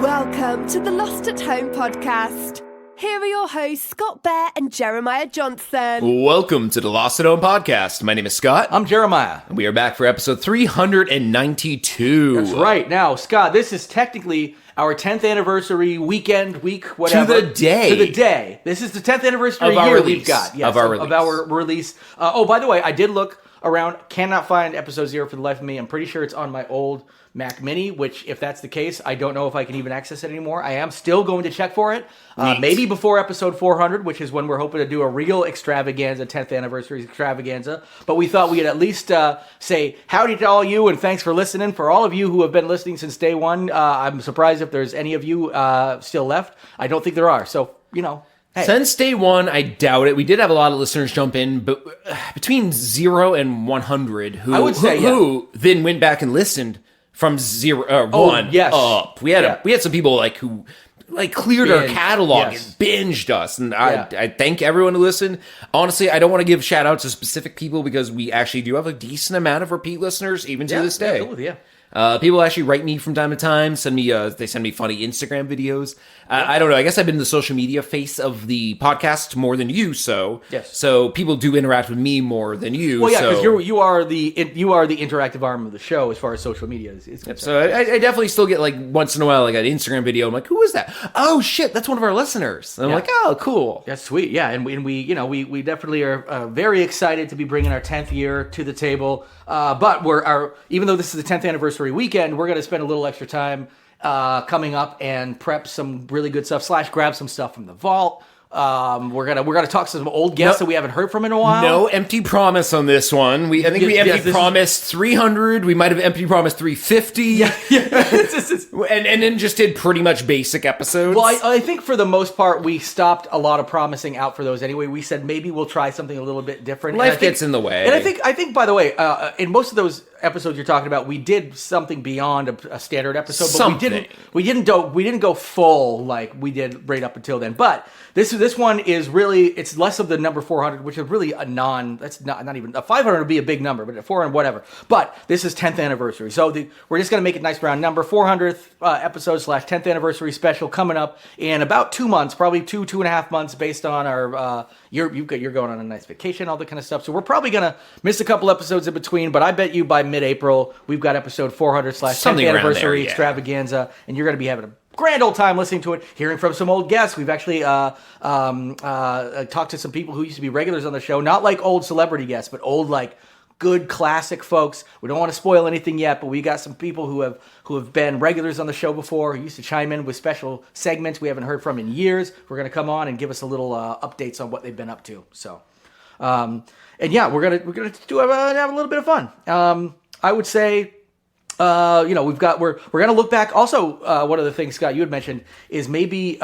Welcome to the Lost at Home podcast. Here are your hosts, Scott Bear and Jeremiah Johnson. Welcome to the Lost at Home podcast. My name is Scott. I'm Jeremiah. And we are back for episode 392. That's right. Now, Scott, this is technically our 10th anniversary week, whatever. To the day. This is the 10th anniversary of our year release. we've got. Yes, of our release. Oh, by the way, I did look around, cannot find episode 0 for the life of me. I'm pretty sure it's on my old Mac Mini, which, if that's the case, I don't know if I can even access it anymore. I am still going to check for it. Maybe before episode 400, which is when we're hoping to do a real extravaganza, 10th anniversary extravaganza. But we thought we'd at least say howdy to all you and thanks for listening. For all of you who have been listening since day one, I'm surprised if there's any of you still left. I don't think there are. So, hey. Since day one, I doubt it. We did have a lot of listeners jump in, but between 0 and 100, who then went back and listened from 1 up. We had some people who cleared our catalog and binged us, and I thank everyone who listened. Honestly, I don't want to give shout outs to specific people because we actually do have a decent amount of repeat listeners even to this day. Absolutely, people actually write me from time to time, they send me funny Instagram videos. I don't know. I guess I've been the social media face of the podcast more than you, so people do interact with me more than you. Well, yeah, because you are the interactive arm of the show as far as social media is concerned. So I definitely still get once in a while an Instagram video. I'm like, who is that? Oh shit, that's one of our listeners. And I'm like, oh, cool. That's sweet. Yeah, and we definitely are very excited to be bringing our 10th year to the table. But even though this is the 10th anniversary weekend, we're going to spend a little extra time coming up and prep some really good stuff / grab some stuff from the vault. We're gonna talk to some old guests that we haven't heard from in a while. No empty promise on this one. I think we empty promised 300. We might have empty promised 350. Yeah. and then just did pretty much basic episodes. Well, I think for the most part we stopped a lot of promising out for those anyway. We said maybe we'll try something a little bit different. Life gets in the way. And I think by the way, in most of those episodes you're talking about, we did something beyond a standard episode, but we didn't go full like we did right up until then. But this one is really, it's less of the number 400, which is really that's not even, a 500 would be a big number, but a 400, whatever. But this is 10th anniversary. So we're just going to make it nice round number, 400th episode / 10th anniversary special coming up in about 2 months, probably 2.5 months based on our, you're going on a nice vacation, all that kind of stuff. So we're probably going to miss a couple episodes in between, but I bet you by mid-April, we've got episode 400 / 10th anniversary extravaganza, and you're going to be having a grand old time listening to it, hearing from some old guests. We've actually talked to some people who used to be regulars on the show, not like old celebrity guests, but old good classic folks. We don't want to spoil anything yet, but we got some people who have been regulars on the show before, who used to chime in with special segments we haven't heard from in years. We're going to come on and give us a little updates on what they've been up to. So, we're gonna have a little bit of fun. I would say. We're going to look back. Also, one of the things, Scott, you had mentioned is maybe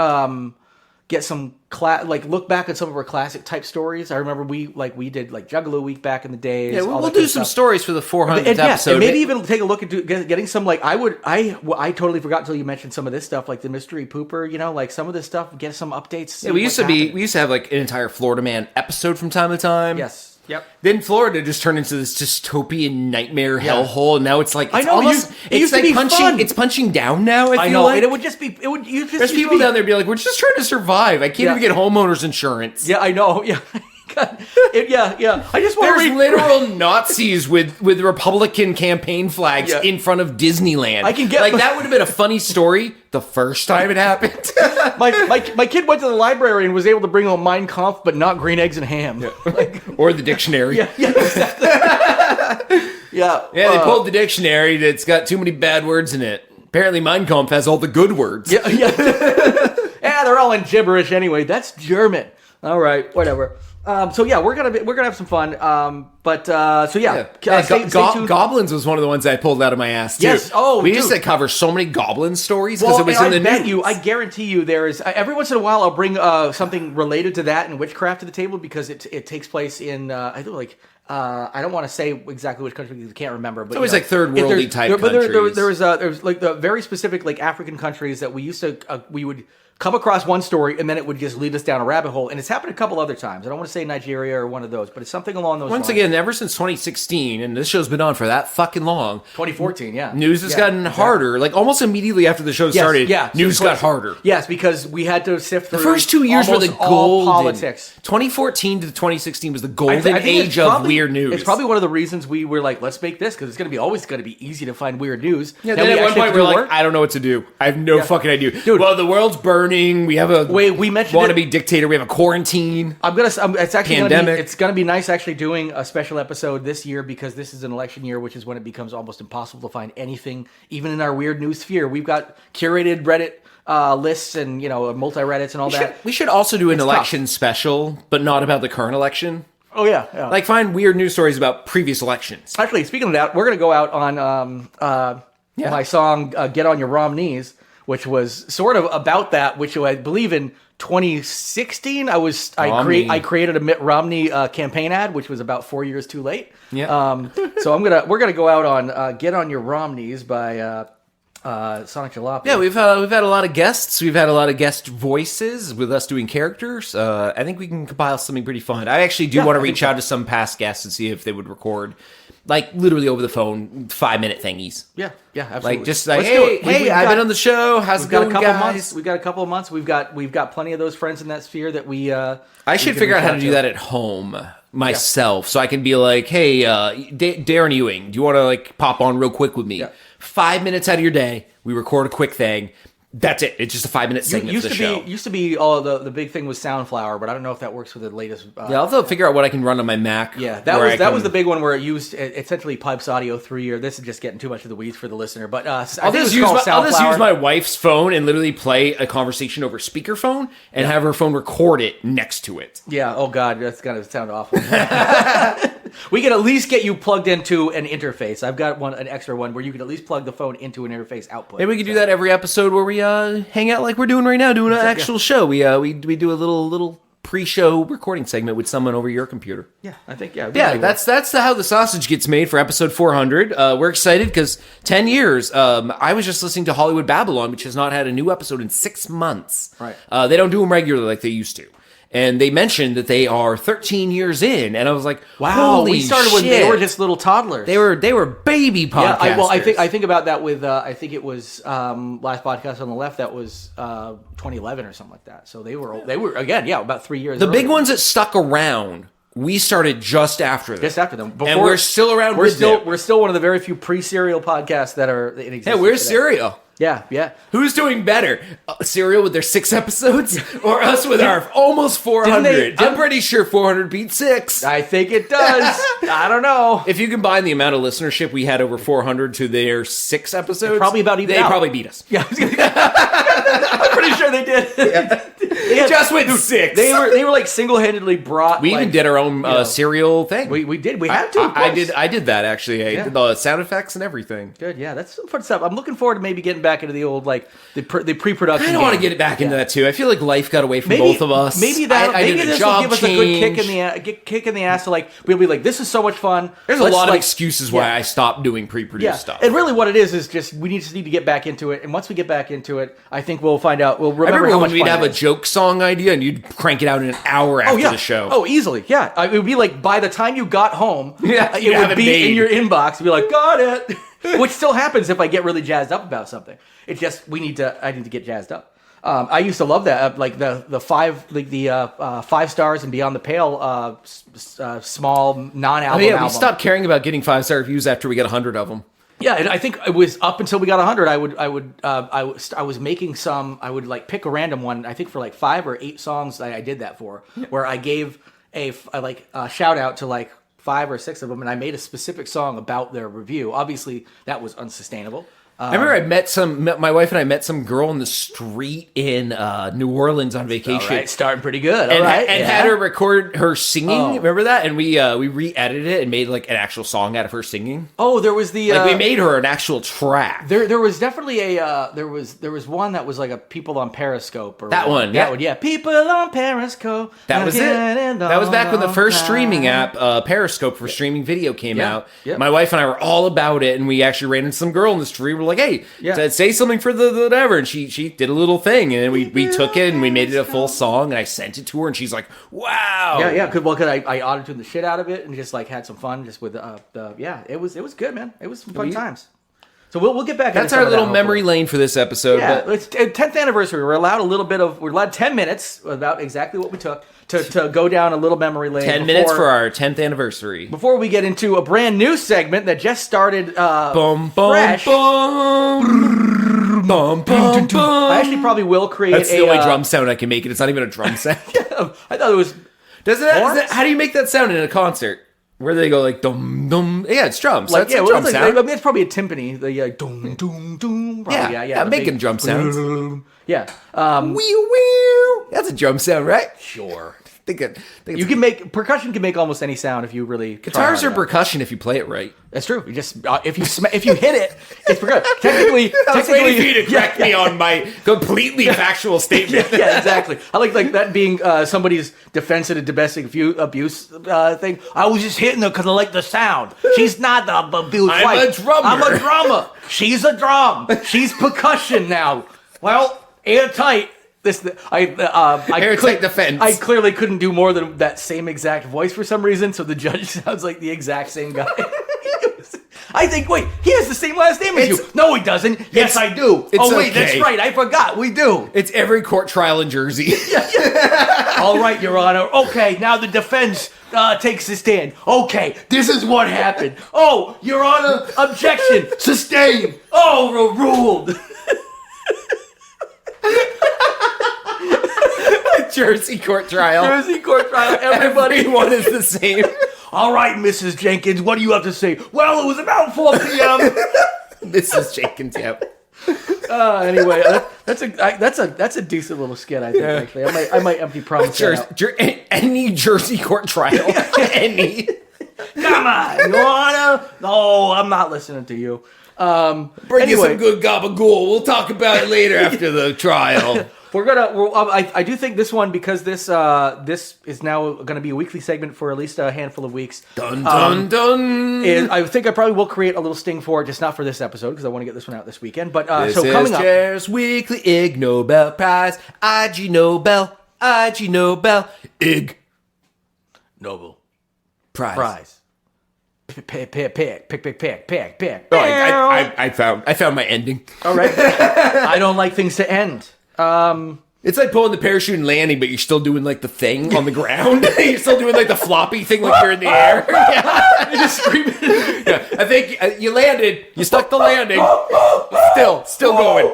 get some look back at some of our classic type stories. I remember we did Juggalo Week back in the days. Yeah, we'll do some stories for the 400th episode. And maybe even take a look at getting some I totally forgot until you mentioned some of this stuff, like the Mystery Pooper. Some of this stuff. Get some updates. Yeah, we used to have an entire Florida Man episode from time to time. Yes. Yep. Then Florida just turned into this dystopian nightmare hellhole, and now it's I know. It used to be fun. It's punching down now. I feel know, like. And it would just be. There's people down there be like, "We're just trying to survive. I can't even get homeowners insurance." Yeah, I know. Yeah. I just want to read literal Nazis with Republican campaign flags in front of Disneyland. I can get that would have been a funny story the first time it happened. my kid went to the library and was able to bring home Mein Kampf, but not green eggs and ham. Yeah. Or the dictionary. Yeah, exactly. Yeah, they pulled the dictionary that's got too many bad words in it. Apparently, Mein Kampf has all the good words. Yeah. They're all in gibberish anyway. That's German. All right, whatever. We're gonna have some fun. Stay tuned. Goblins was one of the ones I pulled out of my ass too. Yes. Oh, we used to cover so many goblin stories because it was in the news. I guarantee you, there is every once in a while I'll bring something related to that and witchcraft to the table because it takes place in I think I don't want to say exactly which country because I can't remember. But it's always third worldy type countries. But there's the very specific African countries that we used to we would come across one story, and then it would just lead us down a rabbit hole. And it's happened a couple other times. I don't want to say Nigeria or one of those, but it's something along those lines. Once again, ever since 2016, and this show's been on for that fucking long. 2014, yeah. News has gotten harder. Like, almost immediately after the show started, news got harder. Yes, because we had to sift through the first 2 years were the golden. Politics. 2014 to 2016 was the golden age of weird news. It's probably one of the reasons we were like, let's make this, because it's always going to be easy to find weird news. Yeah, then at one point we're like, I don't know what to do. I have no fucking idea. Dude, well, the world's burning. We have a wannabe dictator. We have a quarantine. It's actually pandemic. It's going to be nice actually doing a special episode this year, because this is an election year, which is when it becomes almost impossible to find anything, even in our weird news sphere. We've got curated Reddit lists and multi-Reddits and all that. We should also do an election special, but not about the current election. Oh yeah. Like find weird news stories about previous elections. Actually, speaking of that, we're going to go out on my song "Get on Your Rom Knees," which was sort of about that. Which I believe in 2016, I created a Mitt Romney campaign ad, which was about 4 years too late. Yeah. So we're gonna go out on "Get on Your Rom Knees" by Sonic Jalopy. Yeah, we've had a lot of guests. We've had a lot of guest voices with us doing characters. I think we can compile something pretty fun. I actually do want to reach out to some past guests and see if they would record, like literally over the phone, 5-minute thingies. Yeah, absolutely. Like just like, hey, I've been on the show. How's it going, guys? We've got a couple of months. We've got plenty of those friends in that sphere that we. I should figure out how to do that at home myself, so I can be like, hey, Darren Ewing, do you want to like pop on real quick with me? Yeah. 5 minutes out of your day, we record a quick thing. That's it. It's just a 5-minute segment of the show. Used to be the big thing was Soundflower, but I don't know if that works with the latest. I'll have to figure out what I can run on my Mac. Yeah, that was the big one where it used essentially pipes audio through your. This is just getting too much of the weeds for the listener, but I'll just use my wife's phone and literally play a conversation over speakerphone and have her phone record it next to it. Yeah. Oh God, that's gonna sound awful. We can at least get you plugged into an interface. I've got an extra one where you can at least plug the phone into an interface output. Maybe we can do that every episode where we hang out like we're doing right now, doing an actual show. We do a little pre-show recording segment with someone over your computer. Yeah, I think that's how the sausage gets made for episode 400. We're excited because 10 years. I was just listening to Hollywood Babylon, which has not had a new episode in 6 months. Right. They don't do them regularly like they used to. And they mentioned that they are 13 years in, and I was like, "Wow, holy we started when they were just little toddlers. They were baby podcasters." Yeah, I think about that with I think it was last podcast on the left that was 2011 or something like that. So they were again, about 3 years. The big ones that stuck around, we started just after them. Just after them, and we're still around. We're still one of the very few pre-serial podcasts that are in existence. Hey, we're Serial. Yeah. Who's doing better? Serial with their 6 episodes or us with our almost 400? I'm pretty sure 400 beat 6. I think it does. I don't know. If you combine the amount of listenership we had over 400 to their 6 episodes, probably about even they probably beat us. Yeah. I'm pretty sure they did. Yeah. Just with 6. They were like single-handedly brought. We even did our own Serial thing. We did. We had to. I did that actually. I did the sound effects and everything. Good. Yeah, that's some fun stuff. I'm looking forward to maybe getting back into the old the pre-production. I don't want to get back into that too. I feel like life got away from both of us. Maybe this will give us a good kick in the ass. So like we'll be like, this is so much fun. There's a lot of excuses why I stopped doing pre-produced stuff. And really, what it is just we need to get back into it. And once we get back into it, I think we'll find out. We'll remember how much fun we'd have a joke song idea, and you'd crank it out in an hour after the show. Oh, easily. Yeah, it would be like by the time you got home, it would be in your inbox. It'd be like, got it. Which still happens if I get really jazzed up about something. It's just I need to get jazzed up. I used to love that, like the 5 stars and Beyond the Pale, small non-album. We stopped caring about getting 5-star reviews after we got 100 of them. Yeah, and I think it was up until we got 100. I was making some. I would like pick a random one. I think for like 5 or 8 songs I did that for, where I gave a shout out to like 5 or 6 of them, and I made a specific song about their review. Obviously, that was unsustainable. I remember my wife and I met some girl in the street in New Orleans on vacation. All right, starting pretty good. And had her record her singing. Remember that? And we re-edited it and made like an actual song out of her singing. Oh, there was the we made her an actual track. There was definitely there was one that was like a People on Periscope or that one. Yeah, People on Periscope. That was it. That was back when the first streaming app, Periscope for streaming video came out. Yep. My wife and I were all about it, and we actually ran into some girl in the street. We're like, hey, say something for the whatever. And she did a little thing, and then we took it and we made it a full song, and I sent it to her, and she's like, wow. Yeah, because I auto-tuned the shit out of it and just like had some fun just with it was good, man. It was some fun times. So we'll get back. That's our little memory lane for this episode. Yeah, it's 10th anniversary. We're allowed 10 minutes, about exactly what we took to go down a little memory lane. 10 minutes for our 10th anniversary. Before we get into a brand new segment that just started fresh. I actually probably will create That's the only drum sound I can make it. It's not even a drum sound. I thought it was... How do you make that sound in a concert? Where they go like dum dum, yeah, it's drums. Like, that's a drum sound. I mean, it's probably a timpani. The dum dum dum. Yeah, making drum sounds. Yeah, wee. That's a drum sound, right? Sure. You can make percussion can make almost any sound if you really. Guitars are percussion if you play it right. That's true. You just if you hit it, it's percussion. Technically, for you to correct me on my completely factual statement. Yeah, exactly. I like that being somebody's defense in a domestic abuse thing. I was just hitting her because I like the sound. She's not the abused wife. I'm a drummer. She's a drum. She's percussion now. Well, airtight. Airtight defense. I clearly couldn't do more than that same exact voice for some reason, so the judge sounds like the exact same guy. I think, wait, he has the same last name as you. No, he doesn't. Yes, I do. Oh, wait, that's right. I forgot. We do. It's every court trial in Jersey. All right, Your Honor. Okay, now the defense takes a stand. Okay, this is what happened. Oh, Your Honor, objection. Sustained. Overruled. Jersey court trial. Everyone is the same. All right, Mrs. Jenkins, what do you have to say? Well, it was about 4 p.m. Mrs. Jenkins, yep. Anyway, that's a decent little skit, I think. Actually, I might empty promise. Any Jersey court trial, any. Come on, Your Honor. No, I'm not listening to you. Bring you some good gabagool. We'll talk about it later after the trial. I do think this one, because this is now going to be a weekly segment for at least a handful of weeks. Dun dun dun. I think I probably will create a little sting for it, just not for this episode because I want to get this one out this weekend. But this so coming up, Chair's Weekly Ig Nobel Prize, IG Nobel, Ig Nobel Prize. Pick. Oh, I found my ending. All right. I don't like things to end. It's like pulling the parachute and landing, but you're still doing like the thing on the ground. You're still doing like the floppy thing, like you're in the air. Yeah. You're just screaming. Yeah. I think you landed. You stuck the landing. Still going.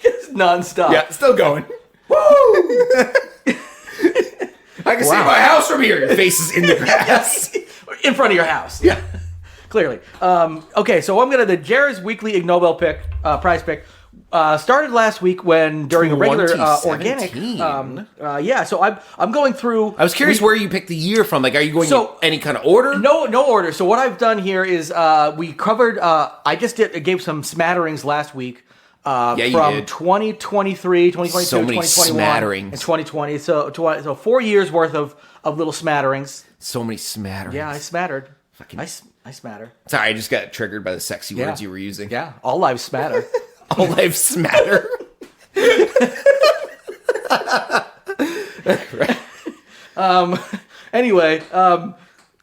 Just nonstop. Yeah, still going. I can see my house from here. Your face is in the grass. In front of your house. Yeah. Clearly. Okay, so I'm going to the Jared's Weekly Ig Nobel prize pick. Started last week when during a regular organic. So I'm going through. I was curious where you picked the year from. Like, are you going in any kind of order? No order. So what I've done here is we covered. I just gave some smatterings last week. From 2023, 2022, so many 2021, smatterings. and 2020. So 4 years worth of little smatterings. So many smatterings. Yeah, I smattered. I smatter. Sorry, I just got triggered by the sexy words you were using. Yeah, all lives smatter. All lives smatter. Anyway,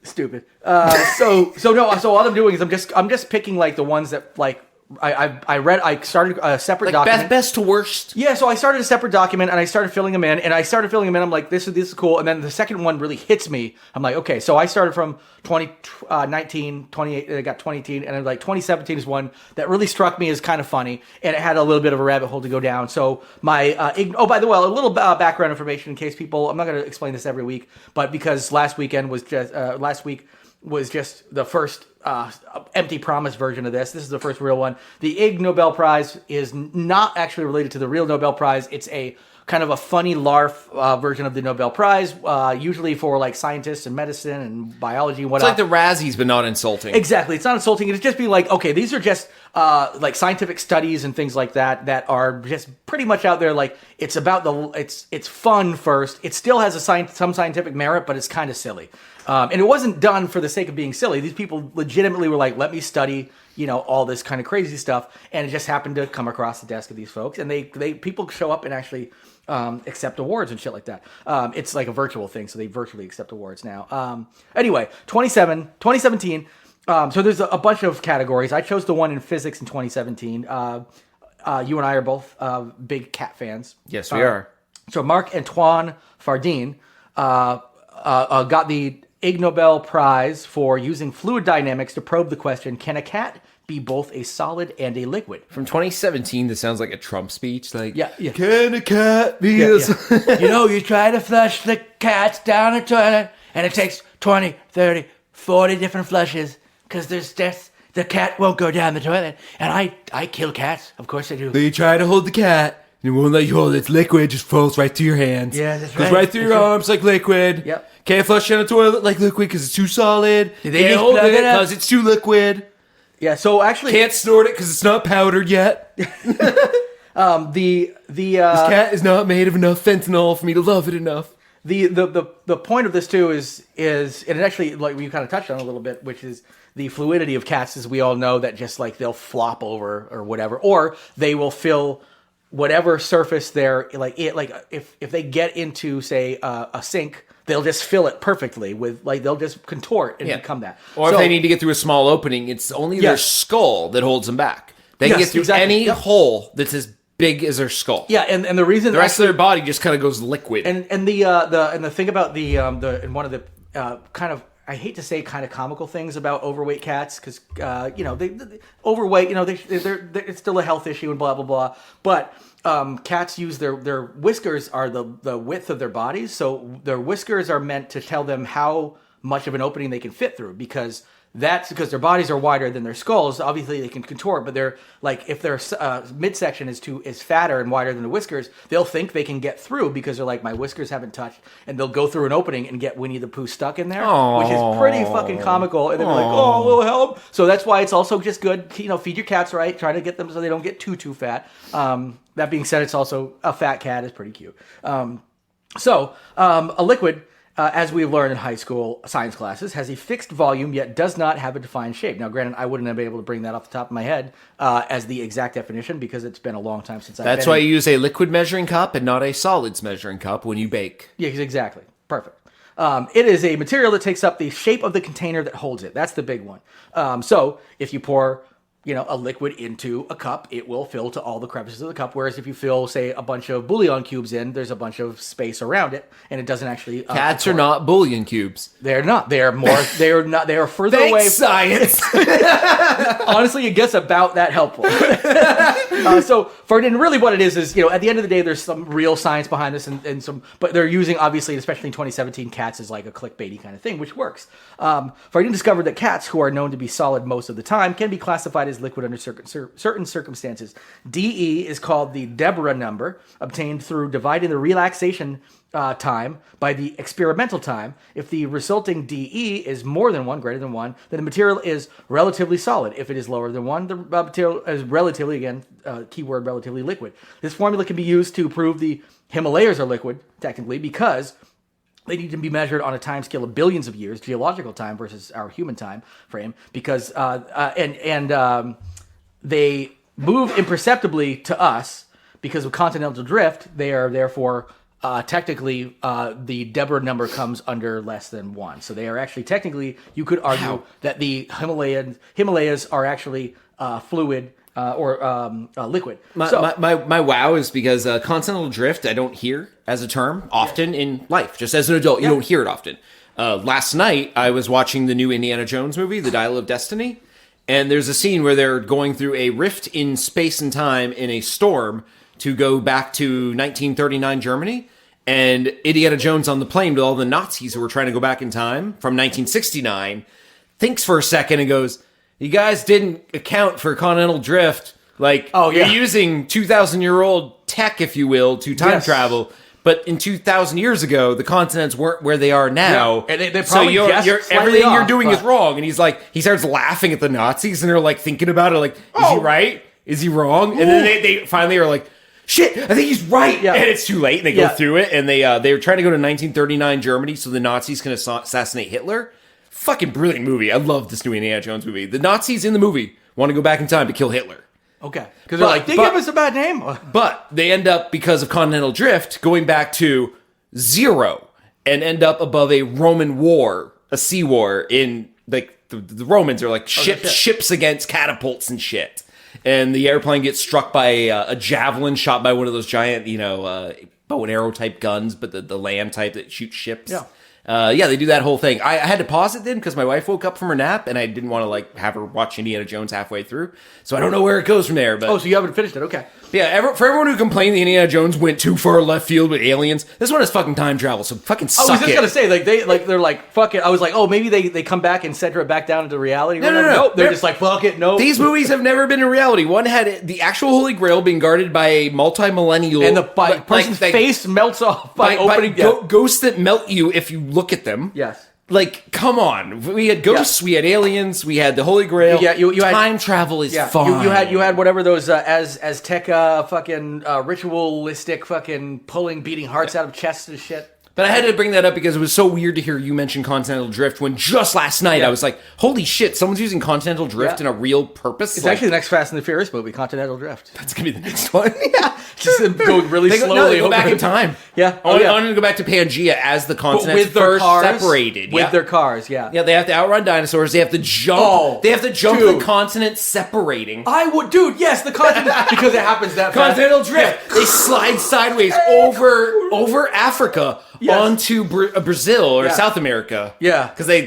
stupid. So all I'm doing is I'm just picking like the ones that like I started a separate document. Best to worst. Yeah, so I started a separate document and I started filling them in. I'm like, this is cool. And then the second one really hits me. I'm like, okay, so I started from 2019, 28, I got 2018, and then like 2017 is one that really struck me as kind of funny, and it had a little bit of a rabbit hole to go down. So my by the way, a little background information in case people. I'm not going to explain this every week, but because last week was just the first empty promise version of this. This is the first real one. The Ig Nobel Prize is not actually related to the real Nobel Prize. It's a kind of a funny LARF version of the Nobel Prize, usually for like scientists and medicine and biology and whatnot. It's like the Razzies, but not insulting. Exactly. It's not insulting. It's just being like, okay, these are just like scientific studies and things like that are just pretty much out there. Like it's about it's fun first. It still has some scientific merit, but it's kind of silly. And it wasn't done for the sake of being silly. These people legitimately were like, let me study, all this kind of crazy stuff. And it just happened to come across the desk of these folks. And people show up and actually accept awards and shit like that. It's like a virtual thing, so they virtually accept awards now. Anyway, 2017. So there's a bunch of categories. I chose the one in physics in 2017. You and I are both big cat fans. Yes, we are. So Marc-Antoine Fardin got the Ig Nobel Prize for using fluid dynamics to probe the question, can a cat be both a solid and a liquid? From 2017, this sounds like a Trump speech. Like, yeah. Can a cat be you try to flush the cats down the toilet, and it takes 20, 30, 40 different flushes, because the cat won't go down the toilet. And I kill cats. Of course I do. So you try to hold the cat, and it won't let you hold it. It's liquid, just falls right through your hands. Yeah, that's right. Goes right through your arms like liquid. Yep. Can't flush down the toilet like liquid because it's too solid. They Can't hold it because it's too liquid. Yeah, so actually... Can't snort it because it's not powdered yet. This cat is not made of enough fentanyl for me to love it enough. The point of this too is and it actually, like we kind of touched on a little bit, which is the fluidity of cats, as we all know, that just like they'll flop over or whatever, or they will fill whatever surface they're like if they get into say a sink, they'll just fill it perfectly with they'll just contort and become that. Or if they need to get through a small opening, it's only their skull that holds them back. They can get through any hole that's as big as their skull. Yeah, and the reason the rest of their body just kind of goes liquid. And the thing about and one of the kind of, I hate to say kind of comical things about overweight cats, because they overweight, it's still a health issue and blah blah blah. But cats use their whiskers are the width of their bodies, so their whiskers are meant to tell them how much of an opening they can fit through, because that's because their bodies are wider than their skulls. Obviously, they can contort, but they're like, if their midsection is fatter and wider than the whiskers, they'll think they can get through because they're like, my whiskers haven't touched, and they'll go through an opening and get Winnie the Pooh stuck in there, which is pretty fucking comical. And they're like, oh, will help. So that's why it's also just good, feed your cats right, try to get them so they don't get too fat. That being said, it's also a fat cat is pretty cute. A liquid, as we've learned in high school science classes, has a fixed volume yet does not have a defined shape. Now, granted, I wouldn't have been able to bring that off the top of my head as the exact definition because it's been a long time since I've been. That's why you use a liquid measuring cup and not a solids measuring cup when you bake. Yeah, exactly. Perfect. It is a material that takes up the shape of the container that holds it. That's the big one. So if you pour a liquid into a cup, it will fill to all the crevices of the cup. Whereas if you fill, say, a bunch of bouillon cubes in, there's a bunch of space around it, and it doesn't actually. Cats are not bouillon cubes. They're not. They are more. They are not. They are further Thanks, away. Science. Honestly, it gets about that helpful. So Ferdinand, really, what it is at the end of the day, there's some real science behind this, and some, but they're using, obviously, especially in 2017, cats as like a clickbaity kind of thing, which works. Ferdinand discovered that cats, who are known to be solid most of the time, can be classified as liquid under certain circumstances. DE is called the Deborah number, obtained through dividing the relaxation time by the experimental time. If the resulting DE is more than 1, greater than 1, then the material is relatively solid. If it is lower than 1, the material is relatively, again, keyword relatively, liquid. This formula can be used to prove the Himalayas are liquid, technically, because they need to be measured on a time scale of billions of years, geological time versus our human time frame, because they move imperceptibly to us because of continental drift. They are therefore technically the Deborah number comes under less than 1. So they are actually technically, you could argue that the Himalayas are actually fluid or liquid. My wow is because continental drift I don't hear as a term often in life. Just as an adult, you don't hear it often. Last night I was watching the new Indiana Jones movie, The Dial of Destiny, and there's a scene where they're going through a rift in space and time in a storm to go back to 1939 Germany, and Indiana Jones on the plane with all the Nazis who were trying to go back in time from 1969 thinks for a second and goes, you guys didn't account for continental drift. Like, you're using 2,000-year-old tech, if you will, to time travel. But in 2,000 years ago, the continents weren't where they are now. Yeah. And they so probably everything you're doing is wrong. And he's like, he starts laughing at the Nazis, and they're like thinking about it, like, is he right? Is he wrong? And then they finally are like, shit, I think he's right. Yeah. And it's too late, and they go through it, and they're trying to go to 1939 Germany so the Nazis can assassinate Hitler. Fucking brilliant movie. I love this new Indiana Jones movie. The Nazis in the movie want to go back in time to kill Hitler. Okay. Because they're like, they give us a bad name. But they end up, because of Continental Drift, going back to 0 and end up above a Roman war, a sea war in, like, the Romans are like ships against catapults and shit. And the airplane gets struck by a javelin shot by one of those giant, bow and arrow type guns, but the land type that shoots ships. Yeah. They do that whole thing. I had to pause it then because my wife woke up from her nap and I didn't want to like have her watch Indiana Jones halfway through. So I don't know where it goes from there. But so you haven't finished it? Okay. Yeah, for everyone who complained the Indiana Jones went too far left field with aliens, this one is fucking time travel. So fucking suck it. I was just gonna say they're like fuck it. I was like, oh, maybe they come back and center it back down into reality. No. Nope, they're just like fuck it. No, these movies have never been in reality. One had the actual Holy Grail being guarded by a multi-millennial, and the person's face melts off by opening ghosts that melt you if you look at them. Yes. Like, come on. We had ghosts, we had aliens, we had the Holy Grail. Yeah, you had time travel is fine. You had whatever those Aztec fucking ritualistic fucking beating hearts out of chests and shit. But I had to bring that up because it was so weird to hear you mention Continental Drift when just last night I was like, holy shit, someone's using Continental Drift in a real purpose. It's actually the next Fast and the Furious movie, Continental Drift. That's going to be the next one. Just go really slowly. They go back in time. Yeah. I want to go back to Pangea as the continents first separated. With their cars, yeah. Yeah, they have to outrun dinosaurs. They have to jump. They have to jump the continents separating. Yes, the continent, because it happens that fast. Continental Drift. Yeah. They slide sideways over Africa. Yes. Onto Brazil or South America. Yeah. Because those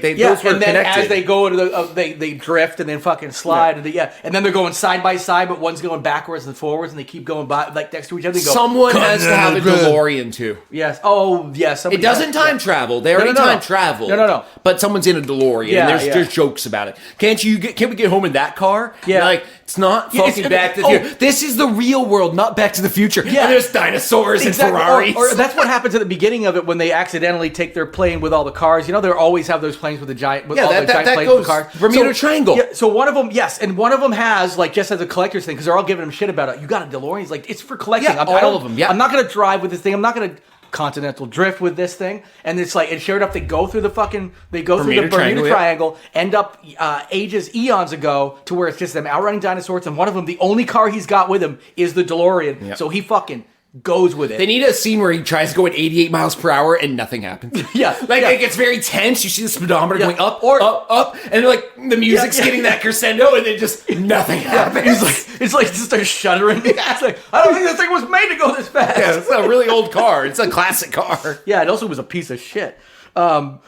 were and then connected. as they go into they drift and then fucking slide. And then they're going side by side, but one's going backwards and forwards, and they keep going by like next to each other. They go, someone has to have a DeLorean too. Yes. Oh, yes. It doesn't time travel. They already time travel. No. But someone's in a DeLorean. Yeah, and there's jokes about it. Can't we get home in that car? Yeah. Like, it's not fucking Back to the Future. This is the real world, not Back to the Future. Yeah. And there's dinosaurs and Ferraris. Or that's what happens at the beginning of it when they accidentally take their plane with all the cars. They always have those planes with the giant, all the giant planes with the cars. Bermuda Triangle. Yeah, so one of them, and one of them has, like, just as a collector's thing, because they're all giving him shit about it. You got a DeLorean? He's like, it's for collecting. Yeah, all of them. Yeah. I'm not going to drive with this thing. I'm not going to Continental Drift with this thing. And it's like, and sure enough, they go through the Bermuda Triangle, end up eons ago to where it's just them outrunning dinosaurs, and one of them, the only car he's got with him is the DeLorean. Yep. So he fucking goes with it. They need a scene where he tries going 88 miles per hour and nothing happens. It gets very tense. You see the speedometer going up, up, and like the music's getting that crescendo, and then just nothing happens. It's like just starts shuddering. It's like, I don't think this thing was made to go this fast. Yeah, it's a really old car. It's a classic car. Yeah, it also was a piece of shit. So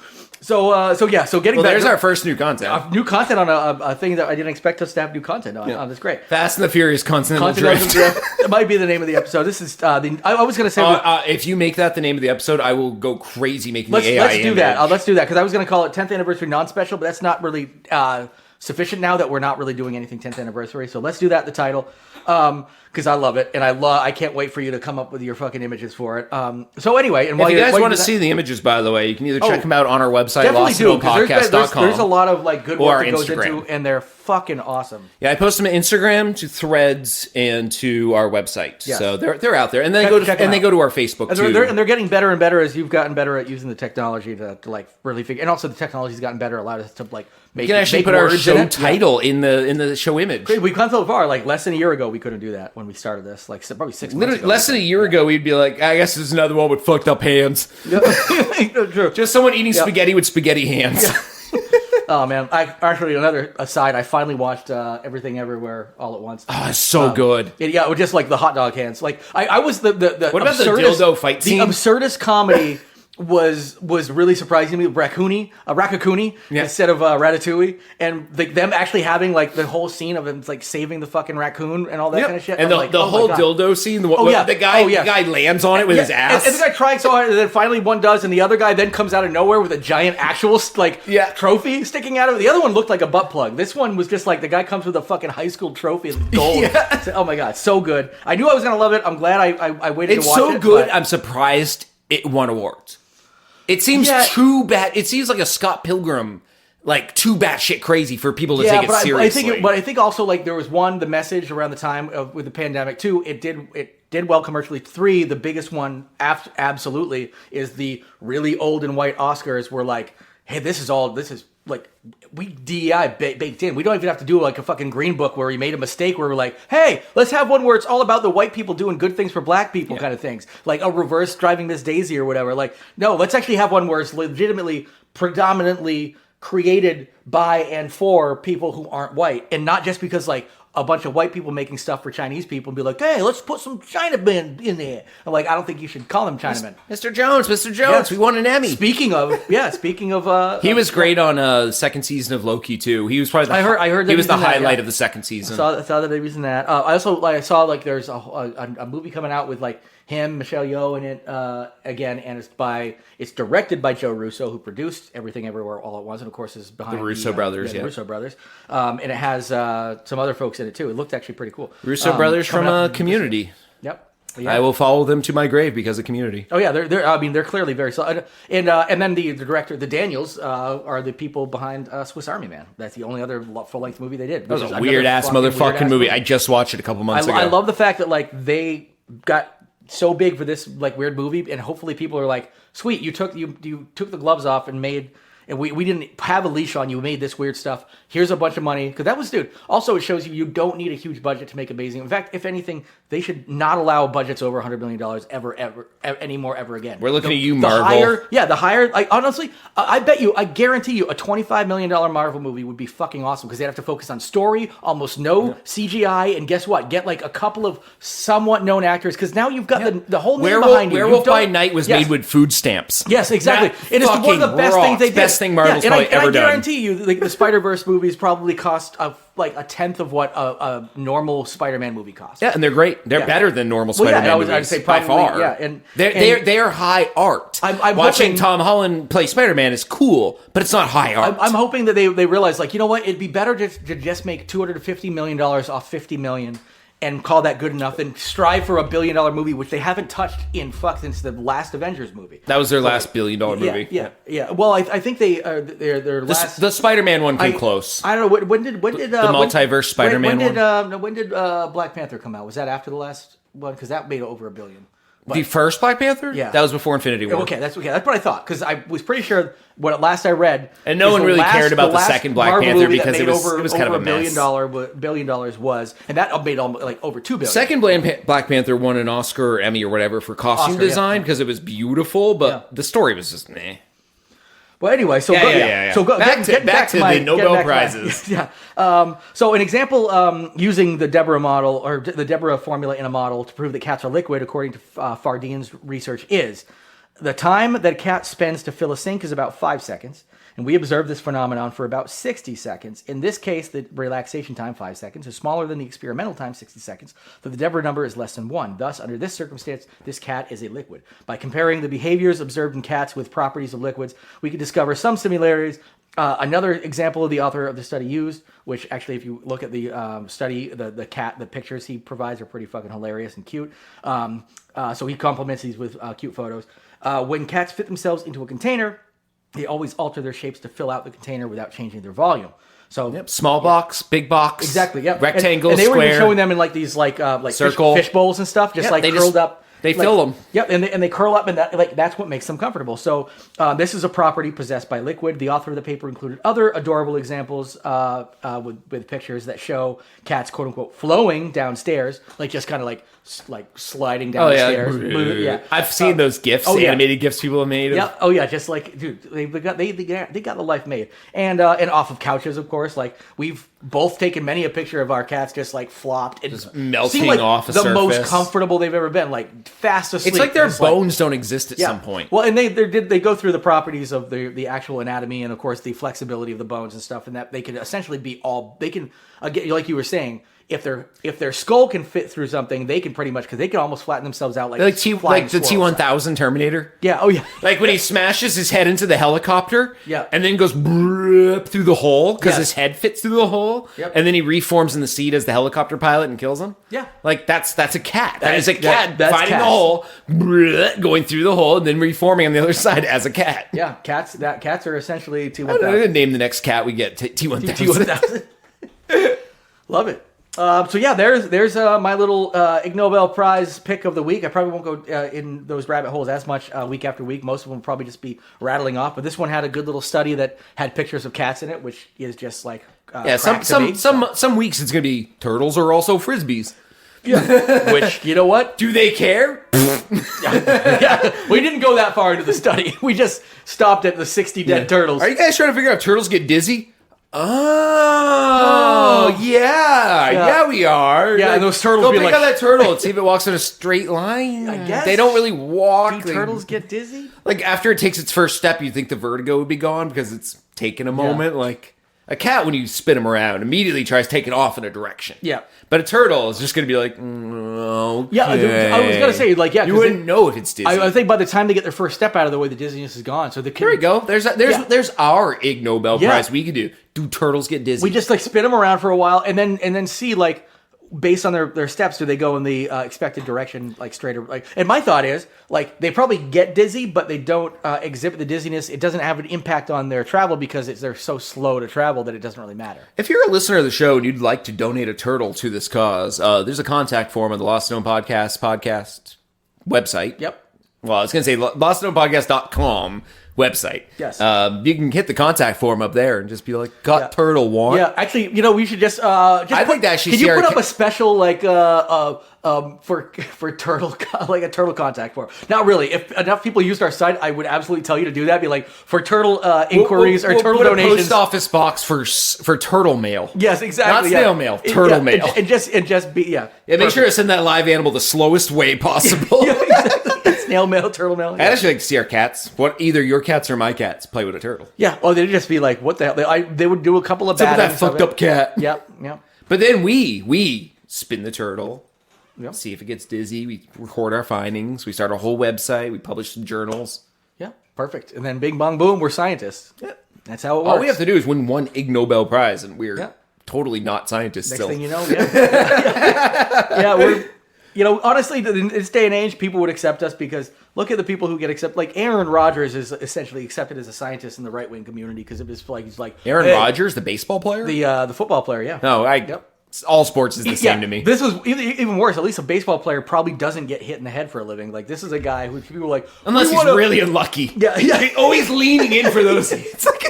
getting back. There's our first new content. New content on a thing that I didn't expect us to have new content on. That's great. Fast and the Furious Continental Drift. It might be the name of the episode. This is I was going to say. If you make that the name of the episode, I will go crazy making the AI Let's do that. Let's do that because I was going to call it 10th anniversary non-special, but that's not really sufficient now that we're not really doing anything 10th anniversary. So let's do that. The title. Because I love it, and I can't wait for you to come up with your fucking images for it. So anyway, and if you guys want to see the images, by the way, you can either check them out on our website, lostandknownpodcast.com. There's a lot of like good work that goes into, and they're fucking awesome. Yeah, I post them to Instagram, to Threads, and to our website. Yes. So they're out there, and then they go to our Facebook too. And they're getting better and better as you've gotten better at using the technology to like really figure. And also the technology's gotten better, allowed us to like make. You can actually put our show title in the show image. We've gone so far. Like less than a year ago, we couldn't do that when we started this. Like probably 6 months ago. Less than a year ago, we'd be like, I guess there's another one with fucked up hands. True. Just someone eating spaghetti with spaghetti hands. Yeah. Oh man! Another aside. I finally watched Everything Everywhere All at Once. Oh, it's so good. With just like the hot dog hands. Like I was the what about the dildo fight scene? The absurdist comedy was really surprising to me. Ratatouille instead of Ratatouille, and them actually having like the whole scene of him like saving the fucking raccoon and all that kind of shit. And the whole dildo scene. The guy lands on it with his ass, and the guy trying so hard, and then finally one does, and the other guy then comes out of nowhere with a giant actual trophy sticking out of it. The other one looked like a butt plug. This one was just like the guy comes with a fucking high school trophy of gold. Oh my god, so good! I knew I was gonna love it. I'm glad I waited to watch it. It's so good. I'm surprised it won awards. It seems too bad. It seems like a Scott Pilgrim, like too batshit crazy for people to take it seriously. I think also like there was the message around the time with the pandemic. 2, it did well commercially. 3, the biggest one absolutely is the really old and white Oscars were like, hey, this is we DEI baked in. We don't even have to do like a fucking green book where we made a mistake where we're like, hey, let's have one where it's all about the white people doing good things for black people kind of things. Like a reverse driving Miss Daisy or whatever. Like, no, let's actually have one where it's legitimately, predominantly created by and for people who aren't white. And not just because like a bunch of white people making stuff for Chinese people and be like, hey, let's put some Chinamen in there. I'm like, I don't think you should call them Chinamen. Mr. Jones, we won an Emmy. Speaking of, he was great on the second season of Loki too. He was probably I heard he was the highlight of the second season. I saw that they was in that. I also I saw like there's a movie coming out with like him, Michelle Yeoh in it again, and it's directed by Joe Russo, who produced Everything Everywhere All at Once, and of course is behind the Russo brothers. The Russo brothers, and it has some other folks in it too. It looked actually pretty cool. Russo brothers from Community. Yep. Yeah. I will follow them to my grave because of Community. Oh yeah, they're clearly very solid. And then the director, the Daniels, are the people behind Swiss Army Man. That's the only other full length movie they did. That was a weird ass motherfucking movie. I just watched it a couple months ago. I love the fact that like they got so big for this like weird movie, and hopefully people are like, sweet, you took the gloves off and made. And we didn't have a leash on you. We made this weird stuff. Here's a bunch of money. Because that was, dude. Also, it shows you don't need a huge budget to make amazing. In fact, if anything, they should not allow budgets over $100 million ever anymore ever again. We're looking at you, Marvel. The higher. Like, honestly, I guarantee you, a $25 million Marvel movie would be fucking awesome because they'd have to focus on story, almost no CGI, and guess what? Get like a couple of somewhat known actors because now you've got the whole name behind you. Werewolf by Night was made with food stamps. Yes, exactly. It is one of the best things they did. Thing Marvel's probably ever done. I guarantee you, like, the Spider-Verse movies probably cost like a tenth of what a normal Spider-Man movie costs. Yeah, and they're great. They're better than normal Spider-Man movies. I'd say probably, by far. Yeah, and they're high art. I'm watching hoping, Tom Holland play Spider-Man is cool, but it's not high art. I'm hoping that they realize, like, you know what? It'd be better to just make $250 million off $50 million. And call that good enough, and strive for $1 billion movie, which they haven't touched since the last Avengers movie. That was their last $1 billion movie. Yeah. Well, I think their last the Spider-Man one came close. I don't know when did the multiverse Spider-Man one. When did Black Panther come out? Was that after the last one? Because that made over $1 billion. The first Black Panther? Yeah. That was before Infinity War. Okay, that's what I thought. Because I was pretty sure what last I read. And no one really cared about the second Black Panther because it was kind of a mess. $1 billion was, and that made like over $2 billion. Second Black Panther won an Oscar or Emmy or whatever for costume design because it was beautiful, but the story was just meh. Well, anyway, so back to the Nobel Prizes. So an example using the Deborah model or the Deborah formula in a model to prove that cats are liquid, according to Fardine's research, is the time that a cat spends to fill a sink is about 5 seconds. And we observe this phenomenon for about 60 seconds. In this case, the relaxation time, 5 seconds, is smaller than the experimental time, 60 seconds. So the Deborah number is less than 1. Thus, under this circumstance, this cat is a liquid. By comparing the behaviors observed in cats with properties of liquids, we can discover some similarities. Another example of the author of the study used, which actually, if you look at the study, the cat, the pictures he provides are pretty fucking hilarious and cute. So he complements these with cute photos. When cats fit themselves into a container, they always alter their shapes to fill out the container without changing their volume. So small box, big box, exactly, yeah, rectangle, and they square. were even showing them in like these circle fish bowls and stuff, just curled up. They fill them. Yep, and they curl up, and that's what makes them comfortable. So this is a property possessed by liquid. The author of the paper included other adorable examples with pictures that show cats, quote unquote, flowing downstairs, like just kind of like sliding down the stairs. Yeah, I've seen those GIFs, animated GIFs people have made. Yeah. Oh yeah, just like, dude, they got the life made, and off of couches, of course. Like, we've both taken many a picture of our cats just like flopped and just melting like off the surface. The most comfortable they've ever been, like fast asleep. It's like their bones don't exist at some point. Well, and they go through the properties of the actual anatomy and of course the flexibility of the bones and stuff, and that they can essentially be again, like you were saying. If their skull can fit through something, they can pretty much, because they can almost flatten themselves out like the T-1000 Terminator. Yeah. Oh yeah. Like when he smashes his head into the helicopter. Yeah. And then goes through the hole because his head fits through the hole. Yep. And then he reforms in the seat as the helicopter pilot and kills him. Yeah. Like that's a cat. That is a cat finding cats. the hole, going through the hole, and then reforming on the other side as a cat. Yeah. Cats are essentially T-1000. I'm gonna name the next cat we get T-1000. Love it. So yeah, there's my little Ig Nobel Prize pick of the week. I probably won't go in those rabbit holes as much week after week. Most of them will probably just be rattling off. But this one had a good little study that had pictures of cats in it, which is just like some weeks it's gonna be turtles are also frisbees. Yeah, which you know what? Do they care? Yeah, we didn't go that far into the study. We just stopped at the 60 dead turtles. Are you guys trying to figure out if turtles get dizzy? Oh, yeah, we are. Yeah, and those turtles go be pick like... up that turtle and see if it walks in a straight line. I guess. They don't really walk. Do turtles get dizzy? Like, after it takes its first step, you think the vertigo would be gone because it's taken a moment. Like, a cat, when you spin him around, immediately tries taking off in a direction. Yeah. But a turtle is just going to be like, okay. Yeah, I was going to say, like, yeah. You wouldn't know if it's dizzy. I think by the time they get their first step out of the way, the dizziness is gone. So here we go. There's our Ig Nobel Prize we could do. Do turtles get dizzy? We just like spin them around for a while and then see like based on their steps, do they go in the expected direction, like straight or like? And my thought is like they probably get dizzy, but they don't exhibit the dizziness. It doesn't have an impact on their travel because they're so slow to travel that it doesn't really matter. If you're a listener of the show and you'd like to donate a turtle to this cause, there's a contact form on the Lost Known podcast website. Yep. Well, I was going to say lostknownpodcast.com website. Yes. You can hit the contact form up there and just be like, got turtle want. Yeah, actually, we should just I think that can you put up a special like for turtle like a turtle contact form? Not really. If enough people used our site, I would absolutely tell you to do that. Be like for turtle inquiries or turtle put donations. A post office box for turtle mail. Yes, exactly. Not snail mail, turtle mail. And just be Yeah, make sure to send that live animal the slowest way possible. Yeah, exactly. Snail mail, turtle mail. I'd actually like to see our cats. Either your cats or my cats play with a turtle. Yeah. Well, they'd just be like, "What the hell?" They would do a couple of bad. That fucked up cat. Yep. But then we spin the turtle. See if it gets dizzy. We record our findings. We start a whole website. We publish some journals. Yeah. Perfect. And then bing bong boom, we're scientists. Yeah. That's how it works. All we have to do is win one Ig Nobel Prize, and we're totally not scientists. Next still. thing you know, we're. Honestly, in this day and age, people would accept us because look at the people who get accepted. Like Aaron Rodgers is essentially accepted as a scientist in the right wing community because of his like he's like Aaron Rodgers, the baseball player, the football player. Yeah. No, all sports is the same to me. This was even worse. At least a baseball player probably doesn't get hit in the head for a living. Like this is a guy who people are like unless he's really unlucky. Yeah. He's always leaning in for those. It's like.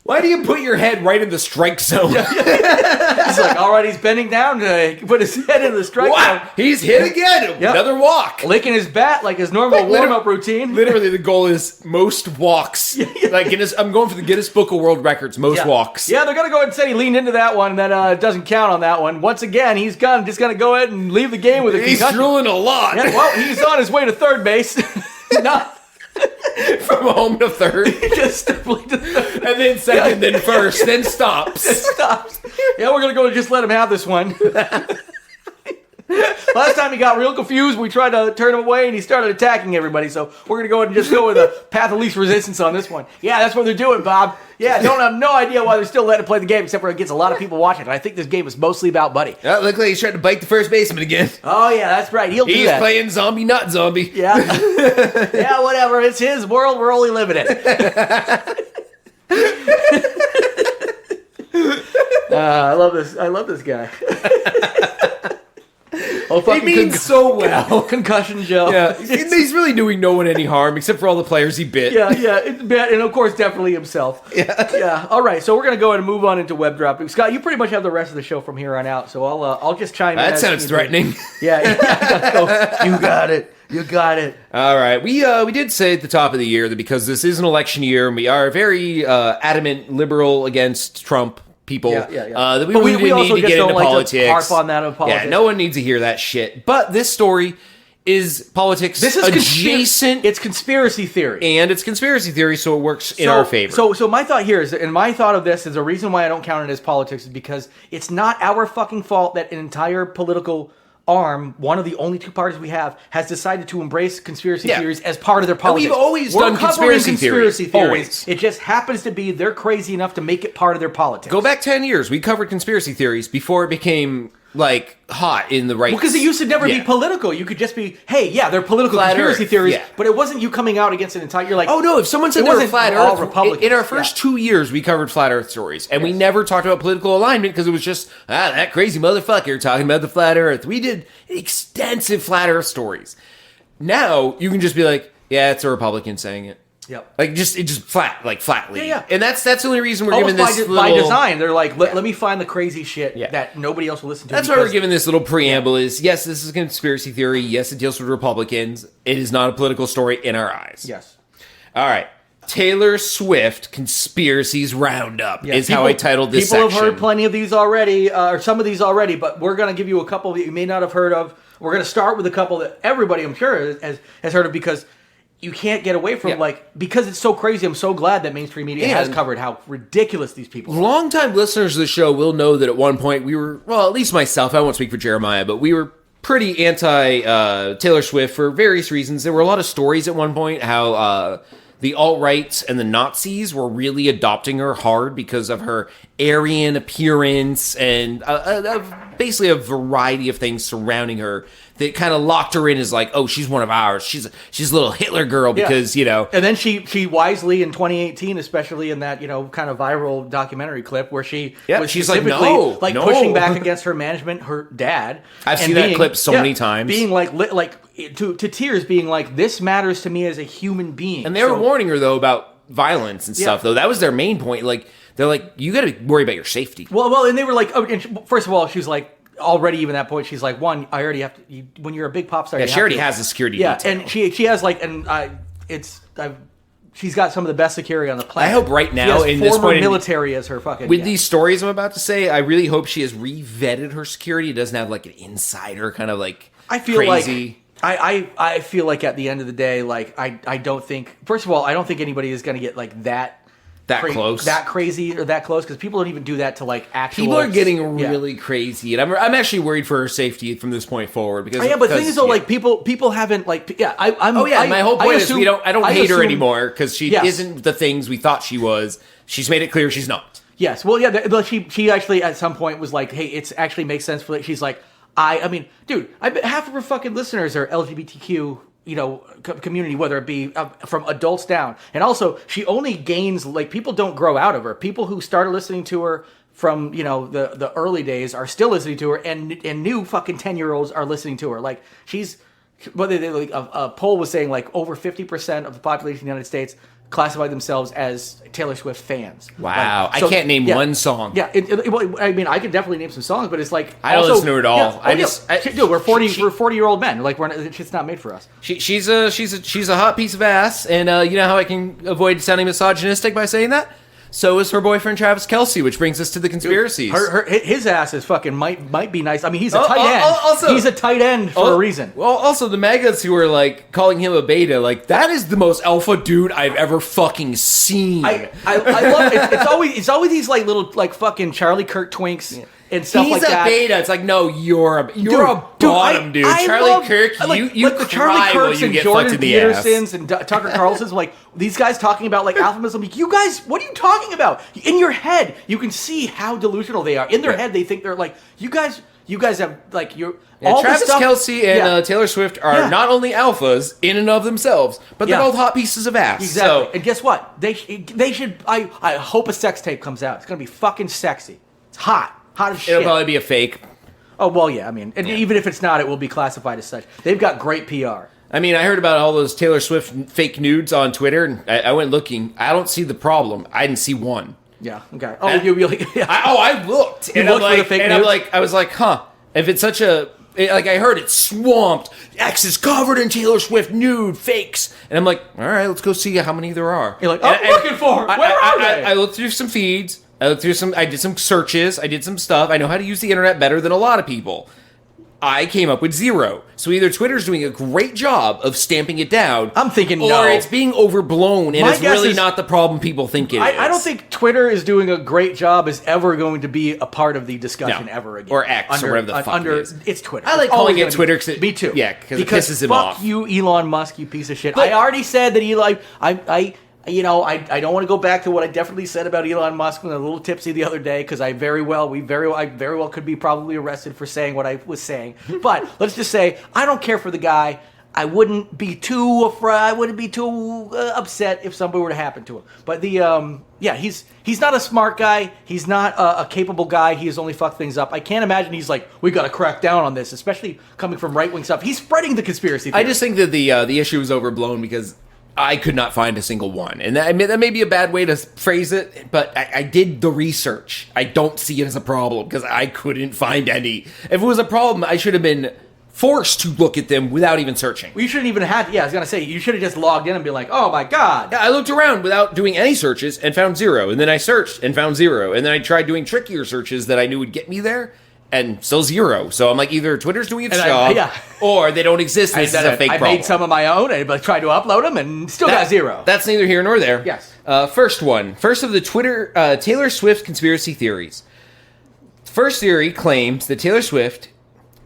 Why do you put your head right in the strike zone? He's like, all right, he's bending down to put his head in the strike zone. He's hit again. Yep. Another walk. Licking his bat like his normal warm-up routine. Literally, the goal is most walks. Like Guinness, I'm going for the Guinness Book of World Records, most walks. Yeah, they're going to go ahead and say he leaned into that one, and that doesn't count on that one. Once again, he's just going to go ahead and leave the game with a concussion. He's drooling a lot. Yeah, well, he's on his way to third base. From home to third. Just simply to third. And then second, then first, then stops. Yeah, we're going to go and just let him have this one. Last time he got real confused, we tried to turn him away, and he started attacking everybody. So we're going to go ahead and just go with a path of least resistance on this one. Yeah, that's what they're doing, Bob. Yeah, don't have no idea why they're still letting him play the game, except for it gets a lot of people watching. And I think this game is mostly about Buddy. Yeah, look like he's trying to bite the first baseman again. Oh, yeah, that's right. He's playing zombie, not zombie. Yeah. Yeah, whatever. It's his world. We're only living it. I love this. I love this guy. Oh, he means so well. Concussion Joe. Yeah, he's really doing no one any harm except for all the players he bit. Yeah, and of course, definitely himself. Yeah. All right, so we're gonna go ahead and move on into web dropping. Scott, you pretty much have the rest of the show from here on out, so I'll just chime in. That sounds threatening. Yeah. You got it. You got it. All right. We did say at the top of the year that because this is an election year and we are very adamant liberal against Trump people, that we didn't need to get into politics. To harp on that of politics. Yeah, no one needs to hear that shit. But this story is politics adjacent. It's conspiracy theory. And it's conspiracy theory, so it works in our favor. So my thought here is, and my thought of this is the reason why I don't count it as politics is because it's not our fucking fault that an entire political arm, one of the only two parties we have, has decided to embrace conspiracy theories as part of their politics. And we've always done conspiracy theories. Always. It just happens to be they're crazy enough to make it part of their politics. Go back 10 years. We covered conspiracy theories before it became like hot in the right. Because it used to never be political. You could just be, hey, yeah, they're political conspiracy theories, but it wasn't you coming out against an entire. You're like, oh no, if someone said they were flat Earth, Republicans. In our first 2 years, we covered flat Earth stories, and we never talked about political alignment because it was just that crazy motherfucker talking about the flat Earth. We did extensive flat Earth stories. Now you can just be like, yeah, it's a Republican saying it. Yep. Like just flatly. Yeah. And that's the only reason we're almost giving this by design. They're like, let me find the crazy shit that nobody else will listen to. That's why we're giving this little preamble is, yes, this is a conspiracy theory. Yes, it deals with Republicans. It is not a political story in our eyes. Yes. All right. Taylor Swift Conspiracies Roundup is how I titled this section. People have heard plenty of these already, or some of these already, but we're going to give you a couple that you may not have heard of. We're going to start with a couple that everybody, I'm sure, has heard of because you can't get away from, because it's so crazy. I'm so glad that mainstream media has covered how ridiculous these people are. Longtime listeners of the show will know that at one point we were, well, at least myself, I won't speak for Jeremiah, but we were pretty anti Taylor Swift for various reasons. There were a lot of stories at one point how the alt-rights and the Nazis were really adopting her hard because of her Aryan appearance and basically a variety of things surrounding her that kind of locked her in as like, oh, she's one of ours. She's a little Hitler girl because, you know. And then she wisely in 2018, especially in that, you know, kind of viral documentary clip where she was she's like, no. pushing back against her management, her dad. I've seen that clip so many times. Being to tears, being like, this matters to me as a human being. And they were warning her, though, about violence and stuff, though. That was their main point. Like, they're like, you got to worry about your safety. Well, and they were like, first of all, she's like, already even that point, she's like, one, I already have to, when you're a big pop star, she already has the security detail. And she has like, she's got some of the best security on the planet. I hope right now, in this point, military as her fucking. With these stories I'm about to say, I really hope she has re-vetted her security. It doesn't have like an insider kind of like crazy. I feel like at the end of the day, like I don't think. First of all, I don't think anybody is going to get like that close, that crazy, or that close because people don't even do that to like actual. People are getting really crazy, and I'm actually worried for her safety from this point forward because but the thing is though, like people haven't like my whole point is I don't hate her anymore because she isn't the things we thought she was. She's made it clear she's not. Yes, well, but she actually at some point was like, hey, it's actually makes sense for. She's like, I mean, dude, I bet half of her fucking listeners are LGBTQ. You know, community, whether it be from adults down. And also, she only gains, like, people don't grow out of her. People who started listening to her from, you know, the early days are still listening to her, and new fucking 10-year-olds are listening to her. Like, she's, a poll was saying, like, over 50% of the population of the United States classify themselves as Taylor Swift fans. Wow. Like, I can't name one song. Yeah. I mean, I could definitely name some songs, but it's like... I don't listen to her at all. Dude, we're 40-year-old men. Like, it's not made for us. She's a hot piece of ass, and you know how I can avoid sounding misogynistic by saying that? So is her boyfriend Travis Kelce, which brings us to the conspiracies. His ass is fucking might be nice. I mean, he's a tight end. He's a tight end for a reason. Well, also the MAGAs who are like calling him a beta, like that is the most alpha dude I've ever fucking seen. I love it. It's always these like little like fucking Charlie Kirk twinks. Yeah. And stuff he's like that. He's a beta. It's like, no, you're a bottom, dude. Charlie Kirk, you like the Charlie Kirks and Jordan Petersons and Tucker Carlson's, like these guys talking about like alphabism. Like, you guys, what are you talking about? In your head, you can see how delusional they are. In their head, they think they're like, you guys have like all Travis Kelce and Taylor Swift are not only alphas in and of themselves, but they're both hot pieces of ass. Exactly. So, and guess what? They should. I hope a sex tape comes out. It's gonna be fucking sexy. It's hot. Hot as shit. It'll probably be a fake. Oh, well, yeah. I mean, and even if it's not, it will be classified as such. They've got great PR. I mean, I heard about all those Taylor Swift fake nudes on Twitter, and I went looking. I don't see the problem. I didn't see one. Yeah. Okay. Oh, you really? Yeah. I looked. You looked for the fake nudes? I was like, huh. If it's such a... Like, I heard it's swamped. X is covered in Taylor Swift nude fakes. And I'm like, all right, let's go see how many there are. You're like, I'm looking for her. Where are they? I looked through some feeds. I did some searches. I did some stuff. I know how to use the internet better than a lot of people. I came up with zero. So either Twitter's doing a great job of stamping it down. I'm thinking or it's being overblown and it's really not the problem people think it is. I don't think Twitter is doing a great job is ever going to be a part of the discussion ever again. Or X or whatever the fuck it is. It's Twitter. I like calling it Twitter. Me too. Yeah, because it pisses him off. Fuck you, Elon Musk, you piece of shit. I already said that I don't want to go back to what I definitely said about Elon Musk when I was a little tipsy the other day, because I very well could be probably arrested for saying what I was saying. But let's just say I don't care for the guy. I wouldn't be too upset if something were to happen to him. But he's not a smart guy. He's not a capable guy. He has only fucked things up. I can't imagine he's like, we got to crack down on this, especially coming from right-wing stuff. He's spreading the conspiracy theory. I just think that the issue is overblown because I could not find a single one. And that may be a bad way to phrase it, but I did the research. I don't see it as a problem because I couldn't find any. If it was a problem, I should have been forced to look at them without even searching. Well, you shouldn't even have, I was going to say, you should have just logged in and be like, oh my God. Yeah, I looked around without doing any searches and found zero. And then I searched and found zero. And then I tried doing trickier searches that I knew would get me there and still zero. So I'm like, either Twitter's doing its job or they don't exist and this is a fake problem. I made some of my own and tried to upload them and still got zero. That's neither here nor there. Yes. First of the Twitter Taylor Swift conspiracy theories. First theory claims that Taylor Swift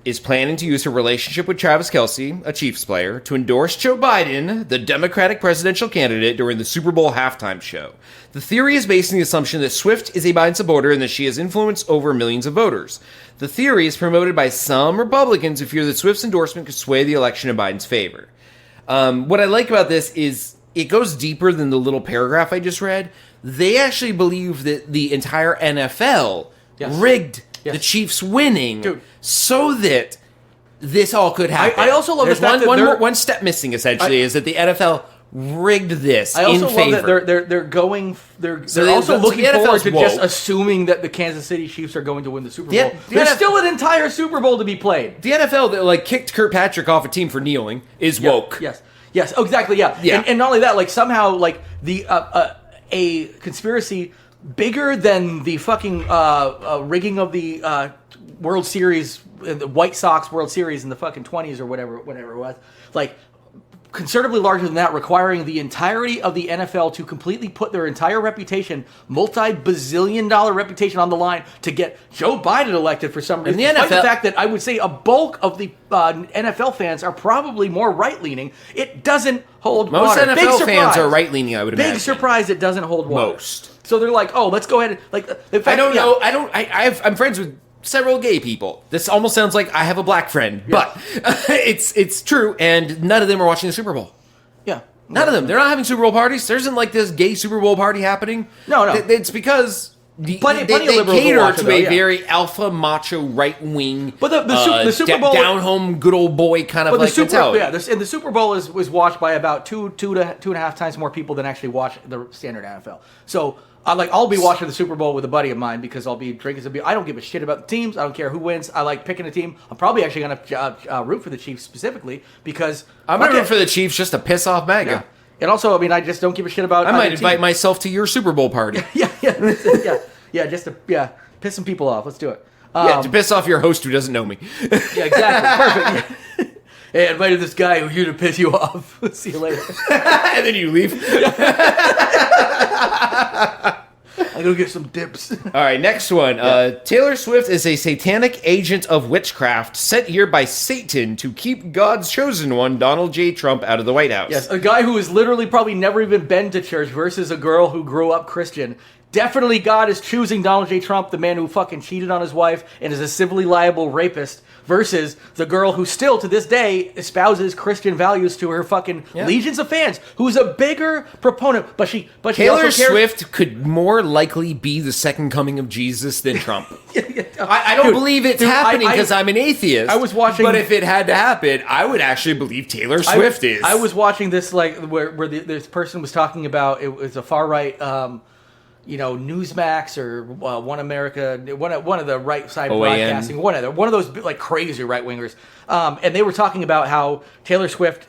is planning to use her relationship with Travis Kelce, a Chiefs player, to endorse Joe Biden, the Democratic presidential candidate, during the Super Bowl halftime show. The theory is based on the assumption that Swift is a Biden supporter and that she has influence over millions of voters. The theory is promoted by some Republicans who fear that Swift's endorsement could sway the election in Biden's favor. What I like about this is it goes deeper than the little paragraph I just read. They actually believe that the entire NFL rigged the Chiefs winning so that this all could happen. I also love the fact that one step missing, essentially, is that the NFL rigged this in favor. I also love that they're also looking forward to just assuming that the Kansas City Chiefs are going to win the Super Bowl. There's still an entire Super Bowl to be played. The NFL that kicked Kirkpatrick off a team for kneeling is woke. Yes, exactly, yeah. And not only that, somehow, the a conspiracy bigger than the fucking rigging of the World Series, the White Sox World Series in the fucking 20s or whatever it was. Considerably larger than that, requiring the entirety of the NFL to completely put their entire reputation, multi-bazillion-dollar reputation on the line to get Joe Biden elected for some reason. Despite the fact that I would say a bulk of the NFL fans are probably more right-leaning, it doesn't hold water. Most NFL fans are right-leaning, I would imagine. Big surprise it doesn't hold water. Most. So they're like, oh, let's go ahead and... I don't know. I'm friends with several gay people. This almost sounds like I have a black friend, but it's true, and none of them are watching the Super Bowl. Yeah. None of them. They're not having Super Bowl parties. There isn't this gay Super Bowl party happening. No. It's because they cater to a very alpha macho right wing, but the Super Bowl down home good old boy kind of mentality. And the Super Bowl was watched by about two and a half times more people than actually watch the standard NFL. So I'll be watching the Super Bowl with a buddy of mine because I'll be drinking some beer. I don't give a shit about the teams. I don't care who wins. I like picking a team. I'm probably actually going to root for the Chiefs specifically because I'm going to root for the Chiefs just to piss off MAGA. Yeah. And also, I just don't give a shit about. I might invite myself to your Super Bowl party. Just to piss some people off. Let's do it. To piss off your host who doesn't know me. Yeah, exactly. Perfect. Yeah. Hey, I invited this guy who's here to piss you off. See you later. And then you leave. I go get some dips. All right, next one. Taylor Swift is a satanic agent of witchcraft sent here by Satan to keep God's chosen one, Donald J. Trump, out of the White House. Yes, a guy who has literally probably never even been to church versus a girl who grew up Christian. Definitely God is choosing Donald J. Trump, the man who fucking cheated on his wife and is a civilly liable rapist, versus the girl who still, to this day, espouses Christian values to her fucking legions of fans, who's a bigger proponent, but she Taylor Swift could more likely be the second coming of Jesus than Trump. I don't believe it's happening because I'm an atheist. I was watching... But if it had to happen, I would actually believe Taylor Swift is. I was watching this, where this person was talking about, it was a far-right... Newsmax or One America, one of the right side broadcasting, one of those crazy right wingers, and they were talking about how Taylor Swift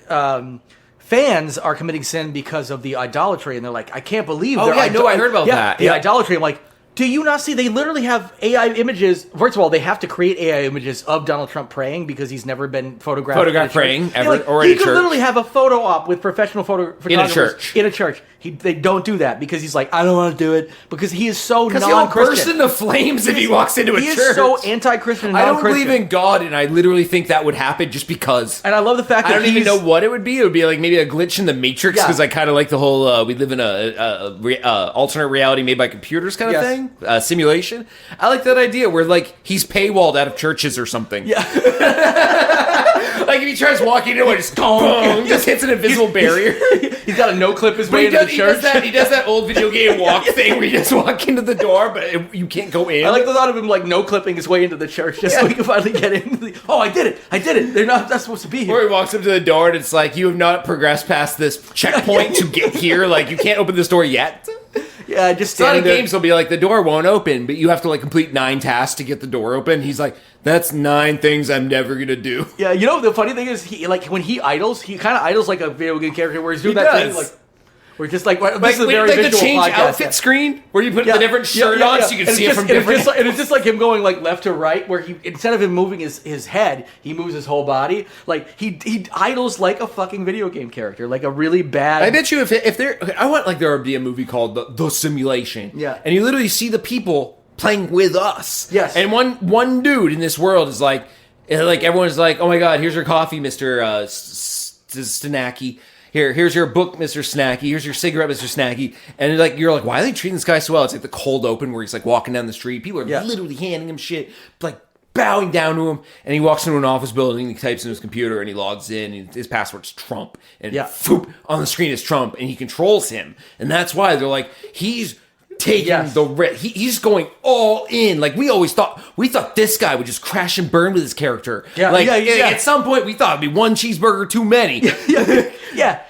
fans are committing sin because of the idolatry, and they're like, I can't believe. I heard about that. The idolatry. I'm like, do you not see? They literally have AI images. First of all, they have to create AI images of Donald Trump praying because he's never been photographed praying ever, or in a church. He could literally have a photo op with professional photographers in a church. They don't do that because he's like, I don't want to do it because he is so non-Christian. Because he'll burst into flames if he walks into a church. He is so anti-Christian and non-Christian. I don't believe in God, and I literally think that would happen just because. And I love the fact that I don't even know what it would be. It would be like maybe a glitch in the Matrix because I kind of like the whole we live in a alternate reality made by computers kind of thing, simulation. I like that idea where like he's paywalled out of churches or something. Yeah. Like if he tries walking into it, just hits an invisible barrier. He's got to no-clip his way into the church. He does that old video game walk thing where you just walk into the door, but you can't go in. I like the thought of him like no-clipping his way into the church just so he can finally get in. Oh, I did it. They're not supposed to be here. Or he walks up to the door and it's like, you have not progressed past this checkpoint to get here. Like, you can't open this door yet. Yeah, just a lot of games will be like, the door won't open, but you have to like complete 9 tasks to get the door open. He's like, that's 9 things I'm never gonna do. Yeah, you know the funny thing is, he like when he idles, he kind of idles like a video game character where he's doing thing like. We're just like this is a very visual the change podcast, outfit screen where you put the different shirt on so you can see it from different. And it's just like him going like left to right, where he instead of him moving his head, he moves his whole body. Like he idles like a fucking video game character, like a really bad. I bet you if there, I want like there would be a movie called the Simulation. Yeah, and you literally see the people playing with us. Yes, and one dude in this world is like everyone's like, oh my god, here's your coffee, Mr. Stanaki. Here's your book, Mr. Snacky. Here's your cigarette, Mr. Snacky. And like you're like, why are they treating this guy so well? It's like the cold open where he's like walking down the street. People are literally handing him shit, like bowing down to him. And he walks into an office building, he types in his computer, and he logs in. And his password's Trump. And on the screen is Trump, and he controls him. And that's why they're like, he's taking the risk. He's going all in. Like we thought this guy would just crash and burn with his character. At some point we thought it'd be one cheeseburger too many.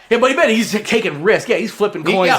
But he's taking risks. Yeah, he's flipping coins.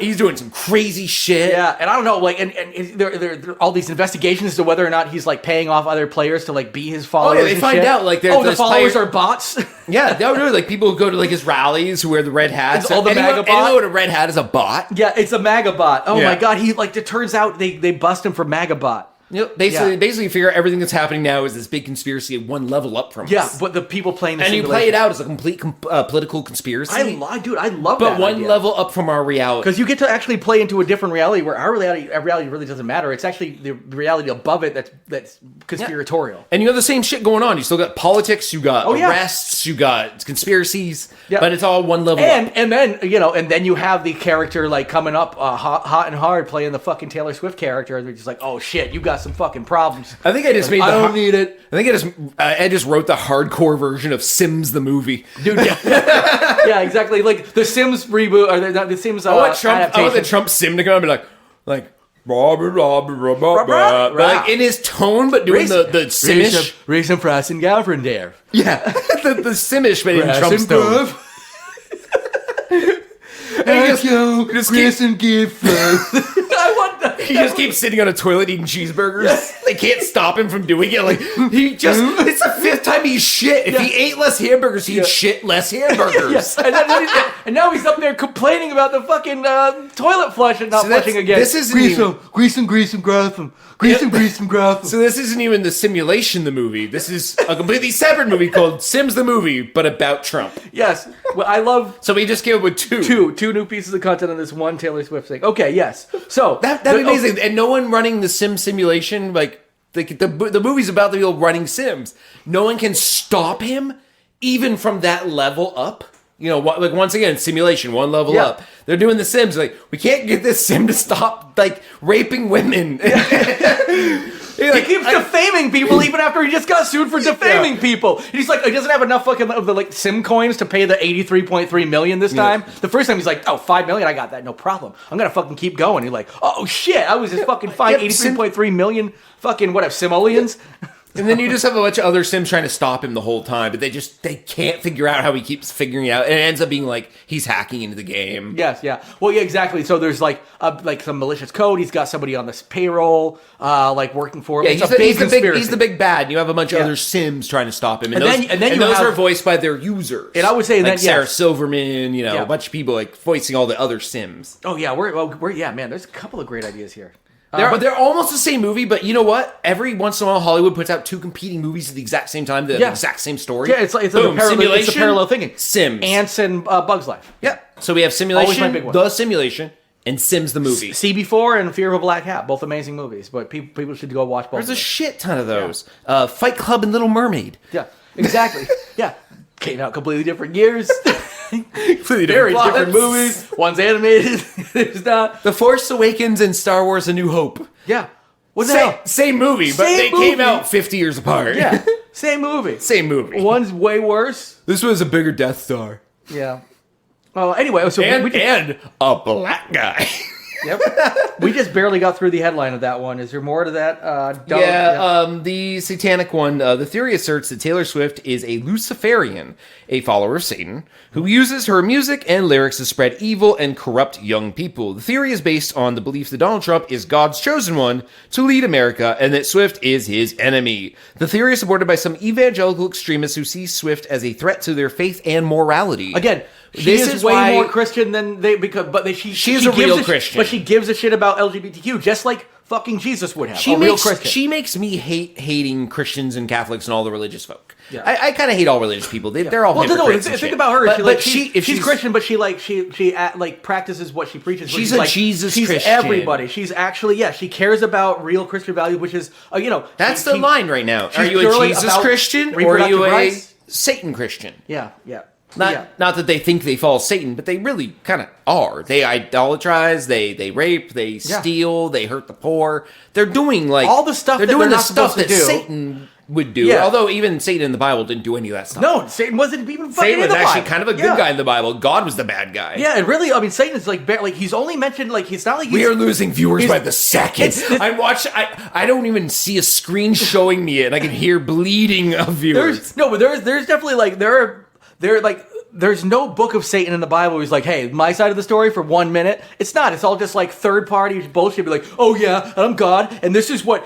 He's doing some crazy shit. Yeah, and I don't know, like, and there are all these investigations as to whether or not he's like paying off other players to like be his followers. Oh yeah, they find out like the followers are bots. Yeah, no, really, like people who go to like his rallies who wear the red hats. All the MAGA bot. Anyone with a red hat is a bot. Yeah, it's a MAGA bot. Oh my god, it turns out they bust him for MAGA bot. Yep. Basically, figure out everything that's happening now is this big conspiracy at one level up from us. Yeah, but the people playing the simulation. You play it out as a complete political conspirity. I love that. But one level up from our reality, because you get to actually play into a different reality where our reality really doesn't matter. It's actually the reality above it that's conspiratorial. Yeah. And you have the same shit going on. You still got politics. You got arrests. You got conspiracies. Yeah. But it's all one level up. And then you have the character like coming up hot and hard playing the fucking Taylor Swift character. And they're just like, oh shit, you got some fucking problems. I think I just I don't need it. I think I just wrote the hardcore version of Sims the movie, dude. Yeah, exactly. Like the Sims reboot or the Sims. I want the Trump Sim to come and be like. Blah, blah, blah, blah, blah, blah. Like in his tone, but doing the Simish. Reason Price and Gavin there. Yeah, the Simish, but in Trump's tone. He just keeps sitting on a toilet eating cheeseburgers. Yes. They can't stop him from doing it. Like it's the 5th time he's shit. If he ate less hamburgers, he'd shit less hamburgers. Yes. And now he's up there complaining about the fucking toilet flush and not flushing again. This isn't grease him, graph him. So this isn't even the Simulation the movie. This is a completely separate movie called Sims the movie, but about Trump. Yes. Well, I love. So we just came up with two new pieces of content on this one Taylor Swift thing. Okay, yes. So that'd be amazing. And no one running the Sim simulation, like the movie's about the people running Sims. No one can stop him, even from that level up. You know, like once again, simulation, one level up. They're doing the Sims. Like, we can't get this Sim to stop, like, raping women. He keeps defaming people even after he just got sued for defaming people. And he's like, he doesn't have enough fucking of the like Sim coins to pay the $83.3 million this time. The first time he's like, oh, $5 million, I got that, no problem. I'm gonna fucking keep going. He's like, oh shit, I was just fucking fined $83.3 million fucking simoleons. And then you just have a bunch of other Sims trying to stop him the whole time, but they can't figure out how he keeps figuring it out. And it ends up being like he's hacking into the game. Yes, yeah. Well, yeah, exactly. So there's like some malicious code. He's got somebody on this payroll, working for him. Yeah, he's the big bad. And you have a bunch of other Sims trying to stop him, and those are voiced by their users. And I would say like Sarah Silverman, a bunch of people like voicing all the other Sims. Oh yeah, man. There's a couple of great ideas here. But they're almost the same movie, but you know what? Every once in a while, Hollywood puts out 2 competing movies at the exact same time, the exact same story. Yeah, it's a parallel thinking. Sims. Ants and Bugs Life. Yeah. So we have Simulation, The Simulation, and Sims the movie. CB4 and Fear of a Black Hat, both amazing movies, but people should go watch both. There's a shit ton of those. Yeah. Fight Club and Little Mermaid. Yeah, exactly. Yeah, came out completely different years. Completely different movies. One's animated. There's not. The Force Awakens and Star Wars: A New Hope. Yeah. What the hell? Same movie, but they came out 50 years apart. Yeah, same movie. Same movie. One's way worse. This was a bigger Death Star. Yeah. Well, anyway, so and a black guy. Yep. We just barely got through the headline of that one. Is there more to that? The satanic one. The theory asserts that Taylor Swift is a Luciferian, a follower of Satan, who uses her music and lyrics to spread evil and corrupt young people. The theory is based on the belief that Donald Trump is God's chosen one to lead America and that Swift is his enemy. The theory is supported by some evangelical extremists who see Swift as a threat to their faith and morality. Again, she is way more Christian than they she's a real Christian. But she gives a shit about LGBTQ, just like fucking Jesus would have. Real Christian. She makes me hating Christians and Catholics and all the religious folk. Yeah. I kind of hate all religious people. They're all hypocrites. Think about her. She's Christian, but she practices what she preaches. She's a Jesus Christian. She's everybody. She's actually she cares about real Christian values, which is that's the line right now. Are you a Jesus Christian or are you a Satan Christian? Yeah. Not that they think they follow Satan, but they really kind of are. They idolatrize, they rape, they steal, they hurt the poor. They're doing all the stuff they're that doing they're the not stuff supposed that to do. Satan would do. Yeah. Although even Satan in the Bible didn't do any of that stuff. No, Satan wasn't even fucking Satan in was the actually Bible. kind of a good guy in the Bible. God was the bad guy. Yeah, and really, Satan is he's only mentioned he's not like we are losing viewers by the second. I'm watching. I don't even see a screen showing me it, and I can hear bleeding of viewers. There's definitely there's no book of Satan in the Bible who's like, hey, my side of the story for 1 minute. It's not. It's all just third party bullshit. Be like, oh yeah, I'm God, and this is what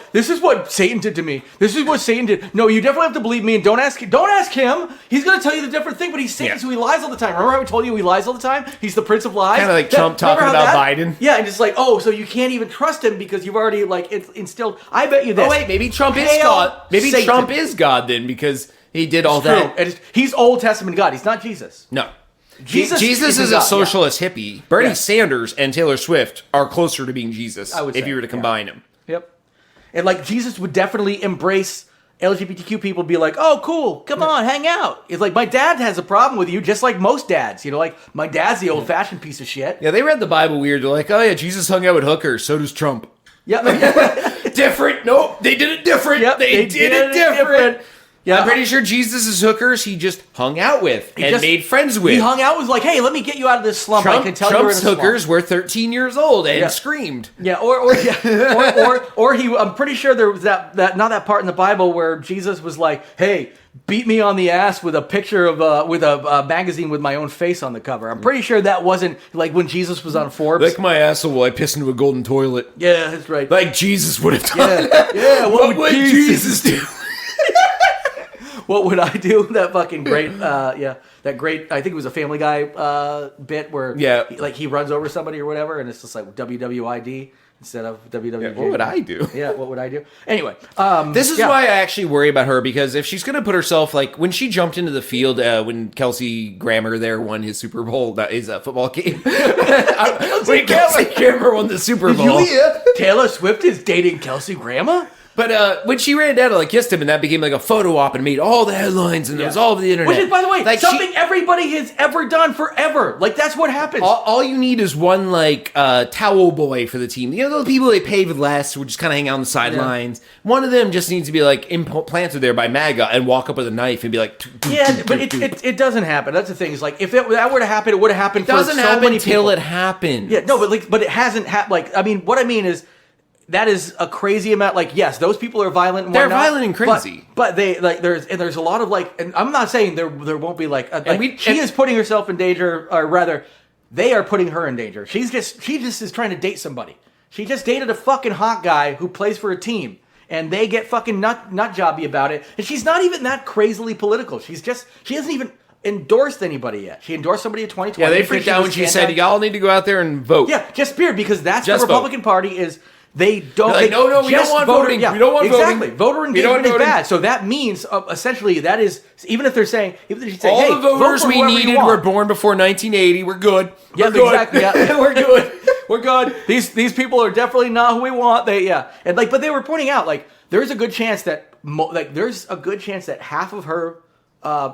Satan did to me. This is what Satan did. No, you definitely have to believe me, and don't ask him. He's gonna tell you the different thing, but he's Satan, so he lies all the time. Remember how we told you he lies all the time? He's the prince of lies. Kind of like Trump talking about Biden. Yeah, and it's so you can't even trust him because you've already instilled. I bet you this. Oh wait, maybe Trump is God. Maybe Satan. Trump is God then because he did all that. And he's Old Testament God. He's not Jesus. No. Jesus is a socialist hippie. Bernie Sanders and Taylor Swift are closer to being Jesus if you were to combine them. Yep. And Jesus would definitely embrace LGBTQ people, be like, oh, cool, come on, hang out. It's my dad has a problem with you, just like most dads. My dad's the old-fashioned piece of shit. Yeah, they read the Bible weird. They're like, oh yeah, Jesus hung out with hookers, so does Trump. Yeah. Different. Nope, they did it different. Yep, they did it different. Yeah, I'm pretty sure Jesus' hookers he just hung out with and made friends with. He hung out with hey, let me get you out of this slump. I can tell Trump's hookers were 13 years old and screamed. Yeah, or he. I'm pretty sure there was that not that part in the Bible where Jesus was like, hey, beat me on the ass with a picture of with a magazine with my own face on the cover. I'm pretty sure that wasn't when Jesus was on Forbes. Lick my asshole while I piss into a golden toilet. Yeah, that's right. Like Jesus would have done. Yeah. What would Jesus do? What would I do? That fucking great, that great. I think it was a Family Guy bit where, he runs over somebody or whatever, and it's just WWID instead of WWJ. Yeah, what would I do? Yeah, what would I do? Anyway, this is why I actually worry about her because if she's gonna put herself when she jumped into the field when Kelsey Grammer there won his Super Bowl, his football game. When Kelsey Grammer won the Super Bowl, Taylor Swift is dating Kelsey Grammer. But when she ran down and kissed him, and that became a photo op and made all the headlines, and it was all over the internet. Which is, by the way, something everybody has ever done forever. That's what happens. All you need is one towel boy for the team. You know those people they paid less who just kind of hang out on the sidelines. Yeah. One of them just needs to be implanted there by MAGA and walk up with a knife and be like. But it doesn't happen. That's the thing. Is if that were to happen, it would have happened. It doesn't happen until it happens. Yeah, no, but it hasn't happened. What I mean is. That is a crazy amount. Yes, those people are violent. And they're violent and crazy. But they there's a lot of and I'm not saying there won't be she is putting herself in danger, or rather, they are putting her in danger. She just is trying to date somebody. She just dated a fucking hot guy who plays for a team, and they get fucking nut jobby about it. And she's not even that crazily political. She hasn't even endorsed anybody yet. She endorsed somebody in 2020. Yeah, they freaked out when she said, y'all need to go out there and vote. Yeah, just period, because that's the Republican Party is. They don't. Like, no, we don't want voting. Yeah, we don't want exactly. voting. Voter engagement is bad. So that means essentially that is even if they're saying all hey, the voters we needed were born before 1980. We're good. We're good. Exactly. Yeah. We're good. We're good. These people are definitely not who we want. But they were pointing out like there's a good chance that half of her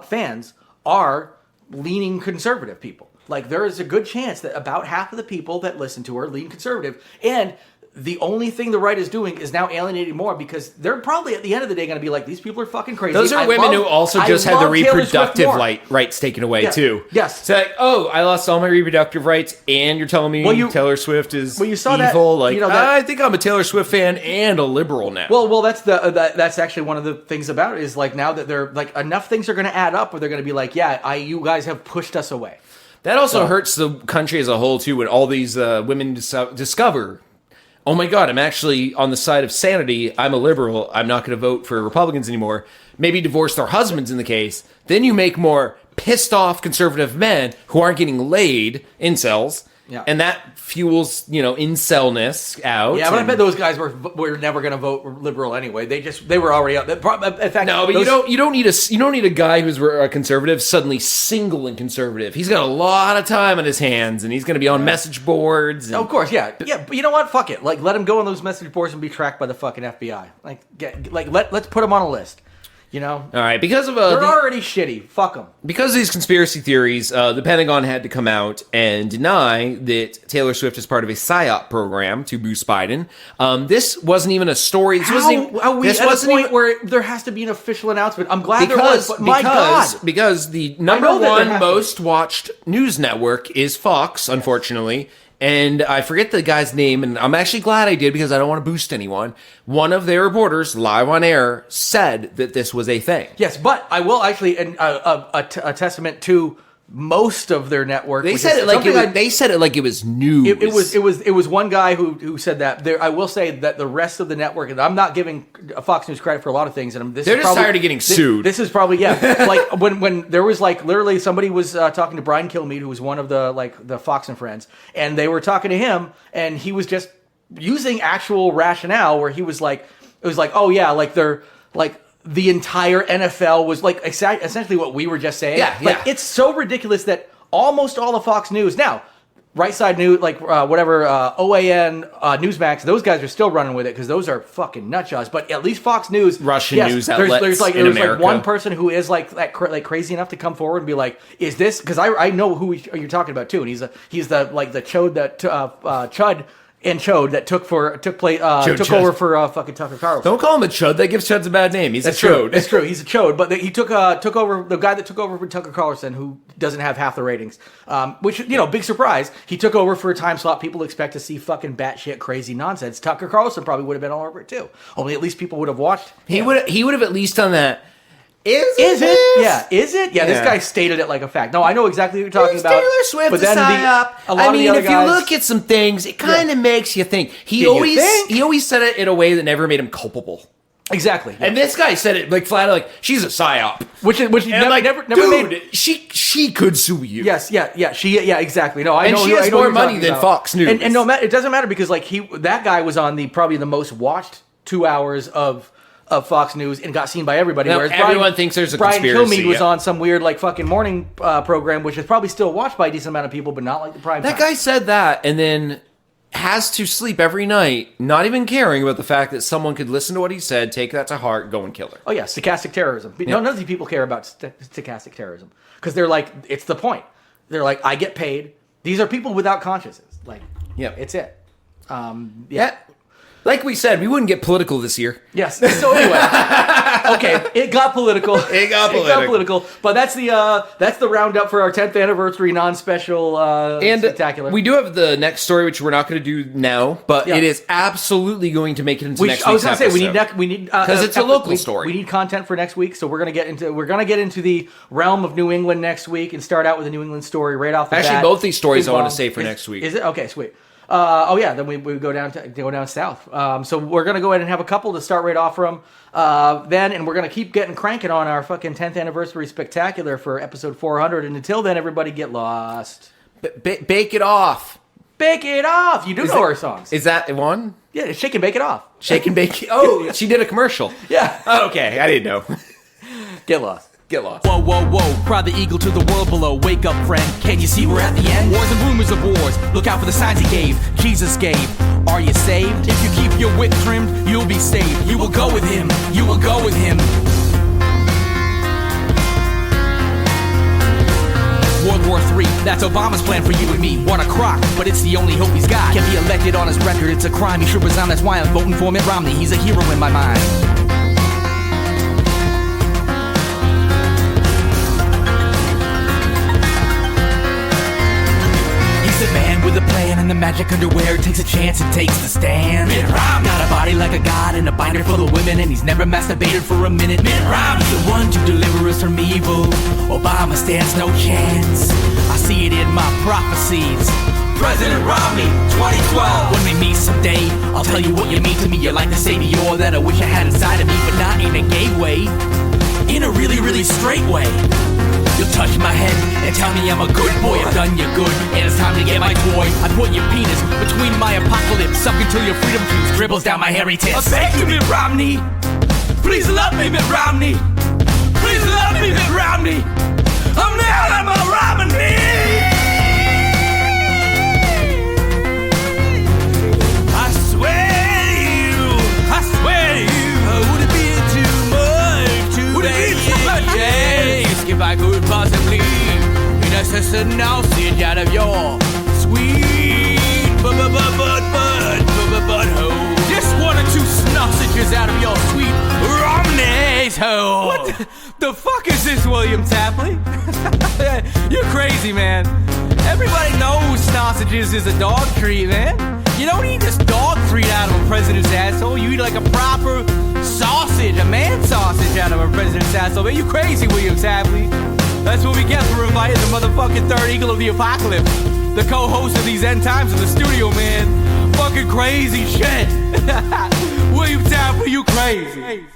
fans are leaning conservative people. Like there is a good chance that about half of the people that listen to her lean conservative, and the only thing the right is doing is now alienating more because they're probably at the end of the day going to be like, these people are fucking crazy. Those are women who also just had the reproductive rights taken away too. Yes. So like, I lost all my reproductive rights, and you're telling me Taylor Swift is you saw evil? That, I think I'm a Taylor Swift fan and a liberal now. Well, that's actually one of the things about it is like now that they're like enough things are going to add up where they're going to be like, you guys have pushed us away. That also hurts the country as a whole too when all these women discover, oh my God, I'm actually on the side of sanity. I'm a liberal. I'm not going to vote for Republicans anymore. Maybe divorce their husbands in the case. Then you make more pissed off conservative men who aren't getting laid, incels. Yeah. And that fuels, incelness out. Yeah, but I bet those guys were never going to vote liberal anyway. They were already out. In fact, no, but you don't need a guy who's a conservative suddenly single and conservative. He's got a lot of time on his hands, and he's going to be on message boards. Of course, yeah. But you know what? Fuck it. Like, let him go on those message boards and be tracked by the fucking FBI. Let's put him on a list. All right, because of they're already shitty. Fuck them. Because of these conspiracy theories, the Pentagon had to come out and deny that Taylor Swift is part of a PSYOP program to boost Biden. This wasn't even a story. This wasn't a point where there has to be an official announcement. I'm glad there was, but my God, because the number one most watched news network is Fox, unfortunately. And I forget the guy's name, and I'm actually glad I did because I don't want to boost anyone. One of their reporters, live on air, said that this was a thing. Yes, but I will actually, a testament to most of their network. They said it like it was news. It was one guy who said that. I will say that the rest of the network, and I'm not giving Fox News credit for a lot of things, and they're just tired of getting sued. This is probably like when there was like literally somebody was talking to Brian Kilmeade, who was one of the Fox and Friends, and they were talking to him, and he was just using actual rationale where he was like, it was like, oh yeah, like they're like. The entire NFL was like essentially what we were just saying. Yeah. Like it's so ridiculous that almost all of Fox News now, Right Side News, OAN, Newsmax, those guys are still running with it because those are fucking nut jobs. But at least Fox News, Russian news outlets there's in America. Like one person who is like crazy enough to come forward and be like, "Is this?" Because I know who you're talking about too, and he's the chode that Chud. And Chode that took over for fucking Tucker Carlson. Don't call him a Chode. That gives Chud's a bad name. He's a Chode. It's true. He's a Chode. But he took over the guy that took over for Tucker Carlson, who doesn't have half the ratings. Which big surprise. He took over for a time slot people expect to see fucking batshit crazy nonsense. Tucker Carlson probably would have been all over it too. Only at least people would have watched. He would have at least done that. Is it? Yeah. Is it? Yeah, this guy stated it like a fact. No, I know exactly what you're talking about. Taylor Swift but then if you look at some things, it kind of makes you think. He always said it in a way that never made him culpable. Exactly. Yeah. And this guy said it like flat out, like she's a psyop. Which never made. She could sue you. Yes, exactly. No, she has more money than Fox News. And no, it doesn't matter because that guy was on probably the most watched 2 hours of Fox News and got seen by everybody. Now, everyone thinks there's a conspiracy. Brian Kilmeade was on some weird fucking morning program, which is probably still watched by a decent amount of people, but not like the prime time. That guy said that and then has to sleep every night, not even caring about the fact that someone could listen to what he said, take that to heart, go and kill her. Oh yeah, stochastic terrorism. Yeah. None of these people care about stochastic terrorism because they're like, it's the point. They're like, I get paid. These are people without consciences. It's it. Yeah. Like we said, we wouldn't get political this year. Yes. So anyway, okay, it got political. It got political. But that's the roundup for our 10th anniversary non-special spectacular. We do have the next story, which we're not going to do now, but it is absolutely going to make it into next week's episode. I was going to say we need because it's a local story. We need content for next week, so we're going to get into the realm of New England next week and start out with a New England story right off the bat. Actually, both these stories I want to say for next week. Is it okay? Sweet. Then we go down south. So we're gonna go ahead and have a couple to start right off from. And we're gonna keep getting cranking on our fucking 10th anniversary spectacular for episode 400. And until then, everybody get lost. Bake it off. Bake it off. You do know our songs. Is that one? Yeah, shake and bake it off. Shake and bake. Oh, she did a commercial. Yeah. Oh, okay, I didn't know. Get lost. Get lost. Whoa, whoa, whoa, crowd the eagle to the world below. Wake up, friend, can't you see we're at the end? Wars and rumors of wars, look out for the signs he gave. Jesus gave, are you saved? If you keep your wick trimmed, you'll be saved. You will go with him, you will go with him. World War III, that's Obama's plan for you and me. What a crock, but it's the only hope he's got. Can't be elected on his record, it's a crime. He should resign, that's why I'm voting for Mitt Romney. He's a hero in my mind. With a plan and the magic underwear, takes a chance and takes the stand. Mitt Romney got a body like a god and a binder full of women, and he's never masturbated for a minute. Mitt Romney's the one to deliver us from evil. Obama stands no chance. I see it in my prophecies. President Romney, 2012. When we meet someday, I'll tell you what you mean to me. You're like the savior that I wish I had inside of me, but not in a gay way, in a really, really straight way. You'll touch my head and tell me I'm a good boy. I've done you good, and it's time to get my toy. I put your penis between my apocalypse, suck until your freedom juice dribbles down my hairy tits. I beg you, Mitt Romney, please love me, Mitt Romney. Please love me, Mitt Romney. I'm now on my Romney. I swear to you, I swear to you, would it be too much to would it be too much? If I could possibly eat a sausage out of your sweet butthole. Just one or two sausages out of your sweet Romney's hole. What the fuck is this, William Tapley? You're crazy, man. Everybody knows sausages is a dog treat, man. You don't eat this dog treat out of a president's asshole. You eat like a proper sausage, a man sausage out of a president's asshole. Man, you crazy, William Tapley. That's what we get for inviting the motherfucking third eagle of the apocalypse. The co-host of these end times in the studio, man. Fucking crazy shit. William Tapley, you crazy.